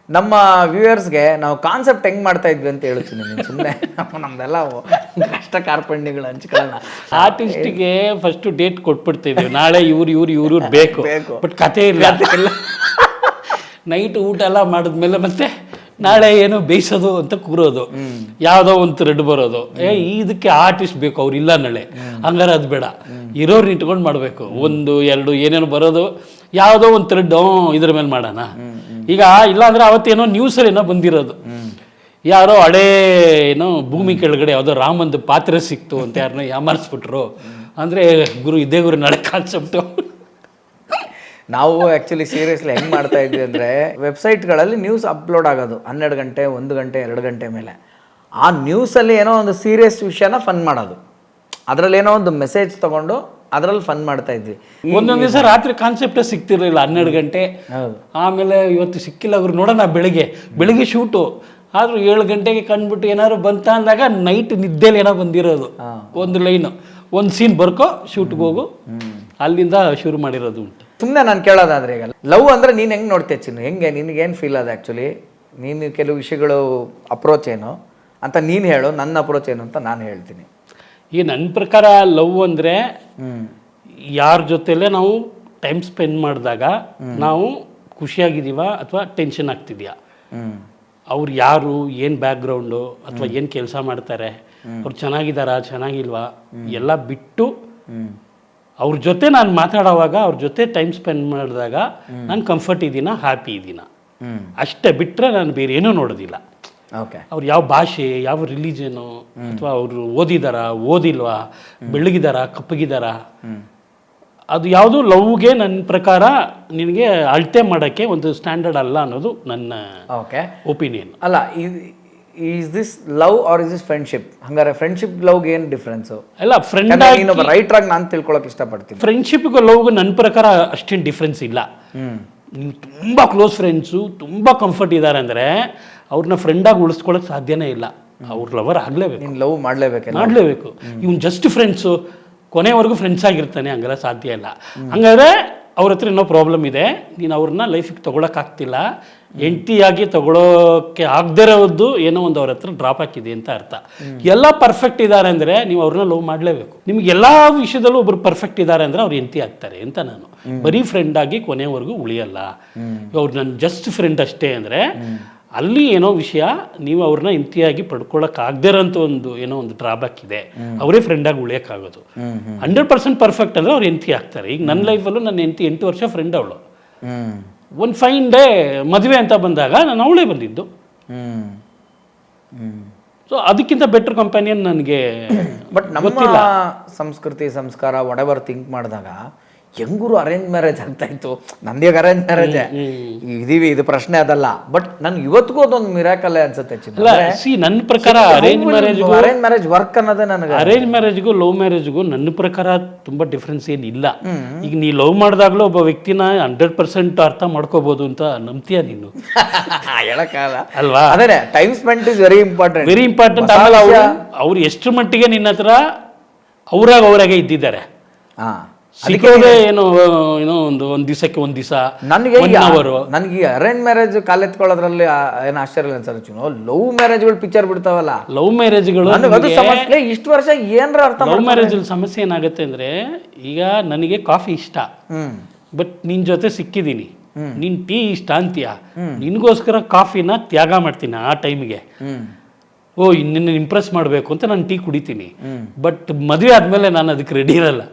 ನಮ್ಮ ವ್ಯೂವರ್ಸ್ಗೆ ನಾವು ಕಾನ್ಸೆಪ್ಟ್ ಹೆಂಗ್ ಮಾಡ್ತಾ ಇದ್ವಿ ಅಂತ ಹೇಳ್ತೀನಿ ನೀನು ಸುಮ್ಮನೆ ನಮ್ದೆಲ್ಲ ಕಷ್ಟ ಕಾರ್ಪಣ್ಯಗಳು ಹಂಚ್ಕೊಳ್ಳೋಣ. ಆರ್ಟಿಸ್ಟ್ಗೆ ಫಸ್ಟ್ ಡೇಟ್ ಕೊಟ್ಬಿಡ್ತೀವಿ, ನಾಳೆ ಇವ್ರು ಬೇಕು, ಬಟ್ ಕತೆ ಇಲ್ಲ. ನೈಟ್ ಊಟ ಎಲ್ಲ ಮಾಡಿದ್ಮೇಲೆ ಮತ್ತೆ ನಾಳೆ ಏನೋ ಬೇಯಿಸೋದು ಅಂತ ಕೂರೋದು, ಯಾವುದೋ ಒಂದು ಥ್ರೆಡ್ ಬರೋದು, ಇದಕ್ಕೆ ಆರ್ಟಿಸ್ಟ್ ಬೇಕು, ಅವ್ರು ಇಲ್ಲ ನಾಳೆ, ಹಂಗಾರೆ ಅದು ಬೇಡ, ಇರೋರು ಇಟ್ಕೊಂಡು ಮಾಡಬೇಕು. 1 2 ಏನೇನು ಬರೋದು, ಯಾವುದೋ ಒಂದು ಥ್ರೆಡ್ ಇದ್ರ ಮೇಲೆ ಮಾಡೋಣ. ಈಗ ಇಲ್ಲಾಂದ್ರೆ ಅವತ್ತೇನೋ ನ್ಯೂಸಲ್ಲಿ ಏನೋ ಬಂದಿರೋದು, ಯಾರೋ ಹಳೇ ಏನೋ ಭೂಮಿ ಕೆಳಗಡೆ ಯಾವುದೋ ರಾಮಂದು ಪಾತ್ರೆ ಸಿಕ್ತು ಅಂತ ಯಾರನ್ನೋ ಯಾಮಾರಿಸ್ಬಿಟ್ರು ಅಂದರೆ ಗುರು ಇದೇ ಗುರು ನಾಳೆ ಕಾನ್ಸೆಪ್ಟು. ನಾವು ಆ್ಯಕ್ಚುಲಿ ಸೀರಿಯಸ್ಲಿ ಹೆಂಗೆ ಮಾಡ್ತಾ ಇದ್ವಿ ಅಂದರೆ ವೆಬ್ಸೈಟ್ಗಳಲ್ಲಿ ನ್ಯೂಸ್ ಅಪ್ಲೋಡ್ ಆಗೋದು 12 ಗಂಟೆ 1 ಗಂಟೆ 2 ಗಂಟೆ ಮೇಲೆ. ಆ ನ್ಯೂಸಲ್ಲಿ ಏನೋ ಒಂದು ಸೀರಿಯಸ್ ವಿಷಯನ ಫನ್ ಮಾಡೋದು, ಅದರಲ್ಲಿ ಏನೋ ಒಂದು ಮೆಸೇಜ್ ತೊಗೊಂಡು ಅದರಲ್ಲಿ ಫನ್ ಮಾಡ್ತಾ ಇದ್ವಿ. ಒಂದೊಂದು ದಿವಸ ರಾತ್ರಿ ಕಾನ್ಸೆಪ್ಟೇ ಸಿಗ್ತಿರ್ಲಿಲ್ಲ, 12 ಗಂಟೆ. ಆಮೇಲೆ ಇವತ್ತು ಸಿಕ್ಕಿಲ್ಲ ಅವ್ರು, ನೋಡೋಣ ಬೆಳಿಗ್ಗೆ ಶೂಟು ಆದರೂ 7 ಗಂಟೆಗೆ ಕಂಡುಬಿಟ್ಟು ಏನಾದ್ರು ಬಂತ ಅಂದಾಗ ನೈಟ್ ನಿದ್ದೆಲಿ ಏನೋ ಬಂದಿರೋದು, ಒಂದು ಲೈನು, ಒಂದು ಸೀನ್ ಬರ್ಕೋ ಶೂಟ್ಗೆ ಹೋಗು, ಅಲ್ಲಿಂದ ಶುರು ಮಾಡಿರೋದು ಉಂಟು. ಸುಮ್ಮನೆ ನಾನು ಕೇಳೋದಾದ್ರೆ ಈಗ ಲವ್ ಅಂದರೆ ನೀನು ಹೆಂಗೆ ನೋಡ್ತೀಯ ಚಿನ್ನು, ಹೆಂಗೆ ನಿನಗೇನು ಫೀಲ್ ಅದ ಆ್ಯಕ್ಚುಲಿ? ನೀನು ಕೆಲವು ವಿಷಯಗಳು ಅಪ್ರೋಚ್ ಏನು ಅಂತ ನೀನು ಹೇಳು, ನನ್ನ ಅಪ್ರೋಚ್ ಏನು ಅಂತ ನಾನು ಹೇಳ್ತೀನಿ. ಈ ನನ್ನ ಪ್ರಕಾರ ಲವ್ ಅಂದರೆ ಯಾರ ಜೊತೆಲೇ ನಾವು ಟೈಮ್ ಸ್ಪೆಂಡ್ ಮಾಡಿದಾಗ ನಾವು ಖುಷಿಯಾಗಿದ್ದೀವ ಅಥವಾ ಟೆನ್ಷನ್ ಆಗ್ತಿದ್ಯಾ, ಅವ್ರು ಯಾರು, ಏನು ಬ್ಯಾಕ್ಗ್ರೌಂಡು ಅಥವಾ ಏನು ಕೆಲಸ ಮಾಡ್ತಾರೆ, ಅವ್ರು ಚೆನ್ನಾಗಿದ್ದಾರಾ ಚೆನ್ನಾಗಿಲ್ವಾ ಎಲ್ಲ ಬಿಟ್ಟು ಅವ್ರ ಜೊತೆ ನಾನು ಮಾತಾಡೋವಾಗ, ಅವ್ರ ಜೊತೆ ಟೈಮ್ ಸ್ಪೆಂಡ್ ಮಾಡಿದಾಗ ನಾನು ಕಂಫರ್ಟ್ ಇದ್ದೀನ, ಹ್ಯಾಪಿ ಇದ್ದೀನ, ಅಷ್ಟೇ. ಬಿಟ್ಟರೆ ನಾನು ಬೇರೆ ಏನೂ ನೋಡೋದಿಲ್ಲ. ಓಕೆ, ಅವ್ರು ಯಾವ ಭಾಷೆ, ಯಾವ ರಿಲಿಜನು, ಅಥವಾ ಅವರು ಓದಿದಾರಾ ಓದಿಲ್ವಾ, ಬೆಳ್ಳಗಿದಾರಾ ಕಪ್ಪಗಿದಾರಾ, ಅದು ಯಾವುದು ಲವ್ಗೆ ನನ್ನ ಪ್ರಕಾರ ನಿನಗೆ ಅಳತೆ ಮಾಡೋಕ್ಕೆ ಒಂದು ಸ್ಟ್ಯಾಂಡರ್ಡ್ ಅಲ್ಲ ಅನ್ನೋದು ನನ್ನ ಒಪಿನಿಯನ್. ಅಲ್ಲ, is this love or is this friendship? ಹಂಗಾರೆ ಫ್ರೆಂಡ್ಶಿಪ್ ಲವ್ಗೆ ಏನು ಡಿಫ್ರೆನ್ಸು? ಅಲ್ಲ, ಫ್ರೆಂಡ್ ಇನ್ನೊಬ್ಬ ರೈಟರ್ ಆಗಿ ನಾನು ತಿಳ್ಕೊಳಕ್ಕೆ ಇಷ್ಟಪಡ್ತೀನಿ. ಫ್ರೆಂಡ್ಶಿಪ್ಗೂ ಲವ್ಗೂ ನನ್ನ ಪ್ರಕಾರ ಅಷ್ಟೇನು ಡಿಫ್ರೆನ್ಸ್ ಇಲ್ಲ. ನೀವು ತುಂಬ ಕ್ಲೋಸ್ ಫ್ರೆಂಡ್ಸು, ತುಂಬ ಕಂಫರ್ಟ್ ಇದ್ದಾರೆ ಅಂದರೆ ಅವ್ರನ್ನ ಫ್ರೆಂಡಾಗಿ ಉಳಿಸ್ಕೊಳ್ಳೋಕೆ ಸಾಧ್ಯನೇ ಇಲ್ಲ, ಅವ್ರ ಲವರ್ ಆಗಲೇಬೇಕು, ನೀನು ಲವ್ ಮಾಡಲೇಬೇಕು. ಇವ್ನು ಜಸ್ಟ್ ಫ್ರೆಂಡ್ಸು, ಕೊನೆವರೆಗೂ ಫ್ರೆಂಡ್ಸ್ ಆಗಿರ್ತಾನೆ, ಹಂಗೆಲ್ಲ ಸಾಧ್ಯ ಇಲ್ಲ. ಹಂಗಾದ್ರೆ ಅವ್ರ ಹತ್ರ ಇನ್ನೂ ಪ್ರಾಬ್ಲಮ್ ಇದೆ, ನೀನು ಅವ್ರನ್ನ ಲೈಫಿಗೆ ತೊಗೊಳಕ್ಕಾಗ್ತಿಲ್ಲ, ಹೆಂಡತಿಯಾಗಿ ತೊಗೊಳೋಕ್ಕೆ ಆಗದೇ ಇರೋದು ಏನೋ ಒಂದು ಅವ್ರ ಹತ್ರ ಡ್ರಾಪ್ ಹಾಕಿದೆ ಅಂತ ಅರ್ಥ. ಎಲ್ಲ ಪರ್ಫೆಕ್ಟ್ ಇದ್ದಾರೆ ಅಂದರೆ ನೀವು ಅವ್ರನ್ನ ಲವ್ ಮಾಡಲೇಬೇಕು. ನಿಮ್ಗೆ ಎಲ್ಲ ವಿಷಯದಲ್ಲೂ ಒಬ್ರು ಪರ್ಫೆಕ್ಟ್ ಇದ್ದಾರೆ ಅಂದರೆ ಅವ್ರು ಹೆಂಡತಿ ಆಗ್ತಾರೆ ಅಂತ ನಾನು. ಬರೀ ಫ್ರೆಂಡ್ ಆಗಿ ಕೊನೆವರೆಗೂ ಉಳಿಯಲ್ಲ. ಅವ್ರು ನನ್ನ ಜಸ್ಟ್ ಫ್ರೆಂಡ್ ಅಷ್ಟೇ ಅಂದರೆ ಅಲ್ಲಿ ಏನೋ ವಿಷಯ, ನೀವು ಅವ್ರನ್ನ ಹೆಂಡತಿಯಾಗಿ ಪಡ್ಕೊಳಕ್ಕಾಗದೇ ಇರೋಂಥ ಒಂದು ಏನೋ ಒಂದು ಡ್ರಾಬ್ಯಾಕ್ ಇದೆ, ಅವರೇ ಫ್ರೆಂಡಾಗಿ ಉಳಿಯೋಕ್ಕಾಗೋದು. 100% ಪರ್ಫೆಕ್ಟ್ ಅಂದರೆ ಅವ್ರು ಹೆಂಡತಿ ಆಗ್ತಾರೆ. ಈಗ ನನ್ನ ಲೈಫಲ್ಲೂ ನನ್ನ ಹೆಂಡತಿ 8 ವರ್ಷ ಫ್ರೆಂಡ್ ಅವಳು. ಒಂದು ಫೈನ್ ಡೇ ಮದುವೆ ಅಂತ ಬಂದಾಗ ನಾನು ಅವಳೇ ಬಂದಿದ್ದು. ಸೊ ಅದಕ್ಕಿಂತ ಬೆಟರ್ ಕಂಪ್ಯಾನಿಯನ್ ನನಗೆ. ಬಟ್ ನಮ್ಮ ಸಂಸ್ಕೃತಿ ಸಂಸ್ಕಾರ ವಾಟ್ ಥಿಂಕ್ ಮಾಡಿದಾಗ ಹೆಂಗೂರು ಅರೇಂಜ್ ಮ್ಯಾರೇಜ್ ಆಗ್ತಾ ಇತ್ತು. ನಂದೀಗ ಅರೇಂಜ್ ಮ್ಯಾರೇಜ್ ಇದೀವಿ, ಇದು ಪ್ರಶ್ನೆ ಅದಲ್ಲ. ಬಟ್ ನನ್ಗೆ ಇವತ್ತಿಗೂ ಅದೊಂದು ಮಿರಾಕಲ್ ಅನ್ಸುತ್ತೆ. ನನ್ನ ಪ್ರಕಾರ ಅರೇಂಜ್ ಮ್ಯಾರೇಜ್ ವರ್ಕ್ ಅನ್ನೋದೇ ನನಗೆ. ಅರೇಂಜ್ ಮ್ಯಾರೇಜ್ಗೂ ಲವ್ ಮ್ಯಾರೇಜ್ಗೂ ನನ್ನ ಪ್ರಕಾರ ತುಂಬಾ ಡಿಫ್ರೆನ್ಸ್ ಏನಿಲ್ಲ. ಈಗ ನೀ ಲವ್ ಮಾಡಿದಾಗಲೂ ಒಬ್ಬ ವ್ಯಕ್ತಿನ 100% ಅರ್ಥ ಮಾಡ್ಕೋಬಹುದು ಅಂತ ನಂಬ್ತೀಯ ನೀನು? ಹೇಳಕ್ಕಾಗಲ್ಲ ಅಲ್ವಾ? ಅದೇ time spend is very important. ಆಮೇಲೆ ಅವ್ರು ಎಷ್ಟರ ಮಟ್ಟಿಗೆ ನಿನ್ನ ಹತ್ರ ಅವರಾಗೆ ಇದ್ದಿದ್ದಾರೆ. ಸಿಕ್ಕೋದೇ ಏನೋ ಒಂದ್ ದಿವಸಕ್ಕೆ ಒಂದ್ ದಿವಸ. ನನಗೆ ಅರೇಂಜ್ ಮ್ಯಾರೇಜ್ ಕಾಲೆತ್ಕೊಳ್ಳೋದ್ರಲ್ಲಿ ಏನು ಆಶ್ಚರ್ಯ ಅನ್ಸಲ್ಲ. ಲವ್ ಮ್ಯಾರೇಜ್ಗಳು ಪಿಕ್ಚರ್ ಬಿಡ್ತಾವಲ್ಲ, ಲವ್ ಮ್ಯಾರೇಜ್ಗಳು ಇಷ್ಟು ವರ್ಷ ಏನ್ರ ಅರ್ಥ. ಲವ್ ಮ್ಯಾರೇಜ್ ಸಮಸ್ಯೆ ಏನಾಗುತ್ತೆ ಅಂದ್ರೆ, ಈಗ ನನಗೆ ಕಾಫಿ ಇಷ್ಟ, ಬಟ್ ನಿನ್ ಜೊತೆ ಸಿಕ್ಕಿದೀನಿ, ನೀನ್ ಟೀ ಇಷ್ಟ ಅಂತೀಯ, ನಿನ್ಗೋಸ್ಕರ ಕಾಫಿನ ತ್ಯಾಗ ಮಾಡ್ತೀನಿ ಆ ಟೈಮ್ಗೆ. ನಿನ್ನ ಇಂಪ್ರೆಸ್ ಮಾಡಬೇಕು ಅಂತ ನಾನು ಟೀ ಕುಡಿತೀನಿ. ಬಟ್ ಮದುವೆ ಆದ್ಮೇಲೆ ನಾನು ಅದಕ್ಕೆ ರೆಡಿ ಇರಲ್ಲ.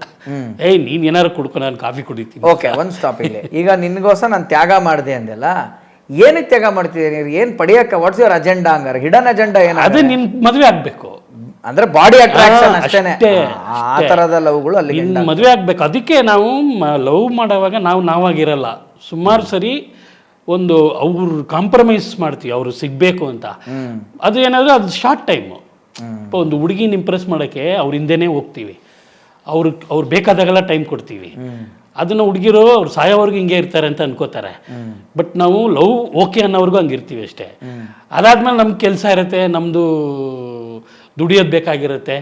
ನೀನ್ ಏನಾರು ಕುಡ್ಕೊ, ನಾನು ಕಾಫಿ ಕುಡಿತೀನಿ. ಓಕೆ, ಒಂದ್ ಸ್ಟಾಪ್ ಇಲ್ಲಿ. ಈಗ ನಿನ್ಗೋಸ್ಕರ ನಾನು ತ್ಯಾಗ ಮಾಡಿದೆ ಅಂದೆಲ್ಲ, ಏನಕ್ಕೆ ತ್ಯಾಗ ಮಾಡ್ತಿದ್ದೀನಿ? ಏನ್ ಪಡೆಯಕ್ಕೆ? What's your agenda? ಹಂಗಾರೆ ಹಿಡನ್ ಅಜೆಂಡಾ ಏನು? ಅದೇ ನಿನ್ ಮದುವೆ ಆಗ್ಬೇಕು ಅಂದ್ರೆ ಬಾಡಿ ಅಟ್ರಾಕ್ಷನ್ ಅಷ್ಟೇನೆ. ಆ ತರದ ಲವ್ಗಳು ಅಲ್ಲಿ ಮದುವೆ ಆಗ್ಬೇಕು. ಅದಕ್ಕೆ ನಾವು ಲವ್ ಮಾಡೋವಾಗ ನಾವಾಗಿರಲ್ಲ. ಸುಮಾರು ಸರಿ ಒಂದು ಅವ್ರು ಕಾಂಪ್ರಮೈಸ್ ಮಾಡ್ತೀವಿ ಅವ್ರು ಸಿಗ್ಬೇಕು ಅಂತ. ಅದು ಏನಾದ್ರು ಅದು ಶಾರ್ಟ್ ಟೈಮು. ಒಂದು ಹುಡುಗಿನ ಇಂಪ್ರೆಸ್ ಮಾಡೋಕ್ಕೆ ಅವ್ರ ಹಿಂದೆನೇ ಹೋಗ್ತೀವಿ, ಅವ್ರು ಬೇಕಾದಾಗೆಲ್ಲ ಟೈಮ್ ಕೊಡ್ತೀವಿ. ಅದನ್ನು ಹುಡುಗಿರು ಅವ್ರು ಸಾಯೋವರೆಗೂ ಹಿಂಗೆ ಇರ್ತಾರೆ ಅಂತ ಅನ್ಕೋತಾರೆ. ಬಟ್ ನಾವು ಲವ್ ಓಕೆ ಅನ್ನೋವರೆಗೂ ಹಂಗಿರ್ತೀವಿ ಅಷ್ಟೇ. ಅದಾದ್ಮೇಲೆ ನಮ್ಗೆ ಕೆಲಸ ಇರುತ್ತೆ, ನಮ್ಮದು ದುಡಿಯೋದು ಬೇಕಾಗಿರುತ್ತೆ.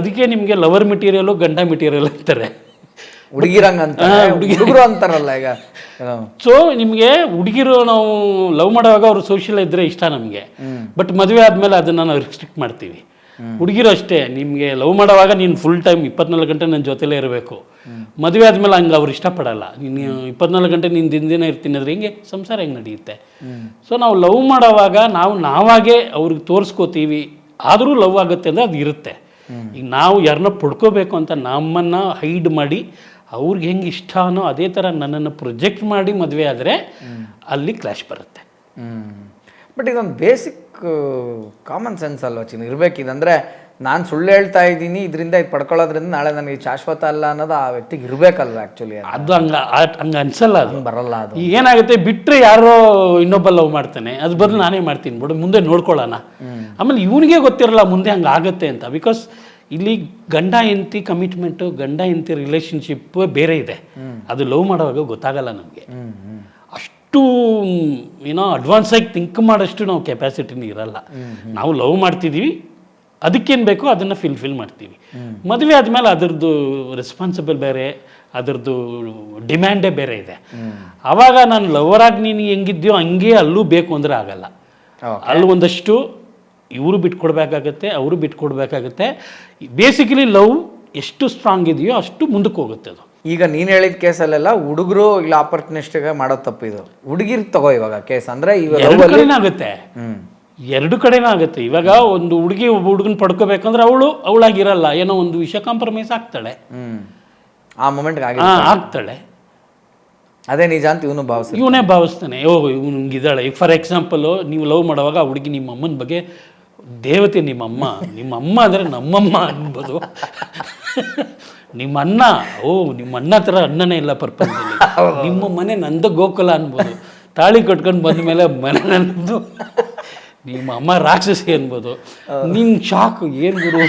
ಅದಕ್ಕೆ ನಿಮಗೆ ಲವರ್ ಮೆಟೀರಿಯಲು ಗಂಡ ಮೆಟೀರಿಯಲ್ ಅಂತಾರೆ. ಹುಡುಗಿರಂಗ ಅಂತ ಹುಡುಗರು ಅಂತಾರಲ್ಲ ಈಗ ಏನೋ. ಸೊ ನಿಮಗೆ ಹುಡುಗಿರು ನಾವು ಲವ್ ಮಾಡುವಾಗ ಅವರು ಸೋಷಿಯಲ್ ಇದ್ರೆ ಇಷ್ಟ ನಮಗೆ, ಬಟ್ ಮದುವೆ ಆದಮೇಲೆ ಅದನ್ನು ನಾವು ರಿಸ್ಟ್ರಿಕ್ಟ್ ಮಾಡ್ತೀವಿ. ಹುಡುಗಿರು ಅಷ್ಟೇ, ನಿಮಗೆ ಲವ್ ಮಾಡುವಾಗ ನೀನು ಫುಲ್ ಟೈಮ್ 24 ಗಂಟೆ ನನ್ನ ಜೊತೆಲೇ ಇರಬೇಕು. ಮದುವೆ ಆದಮೇಲೆ ಹಂಗೆ ಅವ್ರು ಇಷ್ಟಪಡಲ್ಲ. ನೀನು 24 ಗಂಟೆ ನೀನು ದಿನ ಇರ್ತೀನಿ ಅಂದರೆ ಹಿಂಗೆ ಸಂಸಾರ ಹೆಂಗೆ ನಡೆಯುತ್ತೆ? ಸೊ ನಾವು ಲವ್ ಮಾಡೋವಾಗ ನಾವಾಗೇ ಅವ್ರಿಗೆ ತೋರಿಸ್ಕೋತೀವಿ, ಆದರೂ ಲವ್ ಆಗುತ್ತೆ ಅಂದರೆ ಅದು ಇರುತ್ತೆ. ಈಗ ನಾವು ಯಾರನ್ನ ಪಡ್ಕೋಬೇಕು ಅಂತ ನಮ್ಮನ್ನು ಹೈಡ್ ಮಾಡಿ ಅವ್ರಿಗೆ ಹೆಂಗೆ ಇಷ್ಟನೋ ಅದೇ ಥರ ನನ್ನನ್ನು ಪ್ರೊಜೆಕ್ಟ್ ಮಾಡಿ ಮದುವೆ ಆದರೆ ಅಲ್ಲಿ ಕ್ಲಾಶ್ ಬರುತ್ತೆ. ಬಟ್ ಇದೊಂದು ಬೇಸಿಕ್ ಕಾಮನ್ ಸೆನ್ಸ್ ಅಲ್ವಾ ಚಿನ್ನ ಇರಬೇಕಿದಂದರೆ, ನಾನು ಸುಳ್ಳು ಹೇಳ್ತಾ ಇದ್ದೀನಿ ಇದರಿಂದ ಇದು ಪಡ್ಕೊಳ್ಳೋದ್ರಿಂದ ನಾಳೆ ನನಗೆ ಶಾಶ್ವತ ಅಲ್ಲ ಅನ್ನೋದು ಆ ವ್ಯಕ್ತಿಗೆ ಇರಬೇಕಲ್ವ ಆ್ಯಕ್ಚುಲಿ. ಅದು ಹಂಗೆ ಅನ್ಸಲ್ಲ, ಅದು ಬರಲ್ಲ. ಅದು ಈಗ ಏನಾಗುತ್ತೆ, ಬಿಟ್ಟರೆ ಯಾರೋ ಇನ್ನೊಬ್ಬ ಲವ್ ಮಾಡ್ತಾನೆ, ಅದು ಬದಲು ನಾನೇ ಮಾಡ್ತೀನಿ ಬಿಡು, ಮುಂದೆ ನೋಡ್ಕೊಳ್ಳೋಣ. ಆಮೇಲೆ ಇವನಿಗೆ ಗೊತ್ತಿರಲ್ಲ ಮುಂದೆ ಹಂಗೆ ಆಗುತ್ತೆ ಅಂತ. ಬಿಕಾಸ್ ಇಲ್ಲಿ ಗಂಡ ಹೆಂಡತಿ ಕಮಿಟ್ಮೆಂಟು, ಗಂಡ ಹೆಂಡತಿ ರಿಲೇಷನ್ಶಿಪ್ ಬೇರೆ ಇದೆ. ಅದು ಲವ್ ಮಾಡುವಾಗ ಗೊತ್ತಾಗಲ್ಲ ನಮಗೆ. ಅಷ್ಟು ಏನೋ ಅಡ್ವಾನ್ಸ್ ಆಗಿ ಥಿಂಕ್ ಮಾಡೋಷ್ಟು ನಾವು ಕೆಪಾಸಿಟಿನೂ ಇರಲ್ಲ. ನಾವು ಲವ್ ಮಾಡ್ತಿದ್ದೀವಿ, ಅದಕ್ಕೇನು ಬೇಕೋ ಅದನ್ನು ಫಿಲ್ ಮಾಡ್ತೀವಿ. ಮದುವೆ ಆದಮೇಲೆ ಅದರದ್ದು ರೆಸ್ಪಾನ್ಸಿಬಲ್ ಬೇರೆ, ಅದರದ್ದು ಡಿಮ್ಯಾಂಡೇ ಬೇರೆ ಇದೆ. ಆವಾಗ ನಾನು ಲವರಾಗಿ ನೀನು ಹೆಂಗಿದ್ಯೋ ಹಂಗೆ ಅಲ್ಲೂ ಬೇಕು ಅಂದರೆ ಆಗಲ್ಲ. ಅಲ್ಲಿ ಒಂದಷ್ಟು ಇವರು ಬಿಟ್ಕೊಡ್ಬೇಕಾಗತ್ತೆ, ಅವರು ಬಿಟ್ಕೊಡ್ಬೇಕಾಗತ್ತೆ. ಬೇಸಿಕಲಿ ಲವ್ ಎಷ್ಟು ಸ್ಟ್ರಾಂಗ್ ಇದೆಯೋ ಅಷ್ಟು ಮುಂದಕ್ಕೆ ಹೋಗುತ್ತೆ ಅದು. ಈಗ ನೀನು ಹೇಳಿದ ಕೇಸಲ್ಲೆಲ್ಲ ಹುಡುಗರು ಇಲ್ಲ ಆಪರ್ಚುನಿಸ್ಟಿಗೆ ಮಾಡೋದು ತಪ್ಪಿದು. ಹುಡುಗಿರ್ ತಗೋ ಇವಾಗ ಕೇಸ್ ಅಂದರೆ ಎರಡು ಕಡೆನೂ ಆಗುತ್ತೆ, ಎರಡು ಕಡೆನೂ ಆಗುತ್ತೆ. ಇವಾಗ ಒಂದು ಹುಡುಗಿ ಒಬ್ಬ ಹುಡುಗನ ಪಡ್ಕೋಬೇಕಂದ್ರೆ ಅವಳಾಗಿರಲ್ಲ, ಏನೋ ಒಂದು ವಿಷಯ ಕಾಂಪ್ರಮೈಸ್ ಆಗ್ತಾಳೆ, ಆ ಮೊಮೆಂಟ್ಗೆ ಆಗ್ತಾಳೆ. ಅದೇ ನಿಜ ಅಂತ ಇವನೇ ಭಾವಿಸ್ತಾನೆ. ಇವನು ಹಿಂಗಿದ್ದಾಳೆ. ಈಗ ಫಾರ್ ಎಕ್ಸಾಂಪಲು ನೀವು ಲವ್ ಮಾಡುವಾಗ ಆ ಹುಡುಗಿ ನಿಮ್ಮ ಅಮ್ಮನ ಬಗ್ಗೆ ದೇವತೆ, ನಿಮ್ಮಮ್ಮ ಅಂದರೆ ನಮ್ಮಮ್ಮ ಅನ್ಬೋದು. ನಿಮ್ಮ ಅಣ್ಣ, ನಿಮ್ಮ ಅಣ್ಣ ಥರ ಅಣ್ಣನೇ ಇಲ್ಲ ಪ್ರಪಂಚದಲ್ಲಿ, ನಿಮ್ಮ ಮನೆ ನಂದು ಗೋಕುಲ ಅನ್ಬೋದು. ತಾಳಿ ಕಟ್ಕೊಂಡು ಬಂದ ಮೇಲೆ ಮನೆ ನಂದು, ನಿಮ್ಮ ಅಮ್ಮ ರಾಕ್ಷಸಿ ಅನ್ಬೋದು. ನಿನ್ ಶಾಕ್ ಏನು ಗುರು,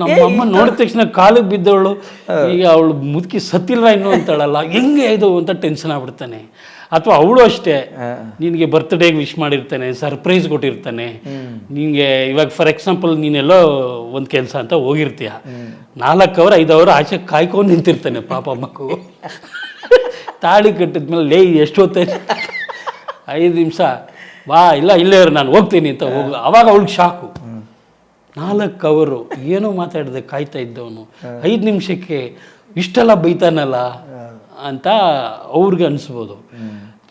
ನಮ್ಮ ಅಮ್ಮ ನೋಡಿದ ತಕ್ಷಣ ಕಾಲಿಗೆ ಬಿದ್ದವಳು, ಈಗ ಅವಳು ಮುದುಕಿ ಸತ್ತಿಲ್ವಾ ಇನ್ನು ಅಂತಾಳಲ್ಲ, ಹೆಂಗೆ ಇದು ಅಂತ ಟೆನ್ಷನ್ ಆಗ್ಬಿಡ್ತಾನೆ. ಅಥವಾ ಅವಳು ಅಷ್ಟೇ, ನಿನಗೆ ಬರ್ತ್ಡೇಗೆ ವಿಶ್ ಮಾಡಿರ್ತಾನೆ, ಸರ್ಪ್ರೈಸ್ ಕೊಟ್ಟಿರ್ತಾನೆ. ನಿನಗೆ ಇವಾಗ ಫಾರ್ ಎಕ್ಸಾಂಪಲ್ ನೀನೆಲ್ಲೋ ಒಂದು ಕೆಲಸ ಅಂತ ಹೋಗಿರ್ತೀಯ, 4 ಅವರ್ 5 ಅವರ್ ಆಚೆ ಕಾಯ್ಕೊಂಡು ನಿಂತಿರ್ತಾನೆ ಪಾಪ ಮಕ್ಕಳು. ತಾಳಿ ಕಟ್ಟಿದ್ಮೇಲೆ ಎಷ್ಟು ಹೊತ್ತೈತೆ, 5 ನಿಮಿಷ ಬಾ, ಇಲ್ಲ ಇಲ್ಲೇ ನಾನು ಹೋಗ್ತೀನಿ ಅಂತ ಹೋಗು. ಅವಾಗ ಅವಳಿಗೆ ಶಾಕು. 4 ಅವರು ಏನೋ ಮಾತಾಡಿದೆ ಕಾಯ್ತಾ ಇದ್ದವನು 5 ನಿಮಿಷಕ್ಕೆ ಇಷ್ಟೆಲ್ಲ ಬೈತಾನಲ್ಲ ಅಂತ ಅವ್ರಿಗೆ ಅನಿಸ್ಬೋದು.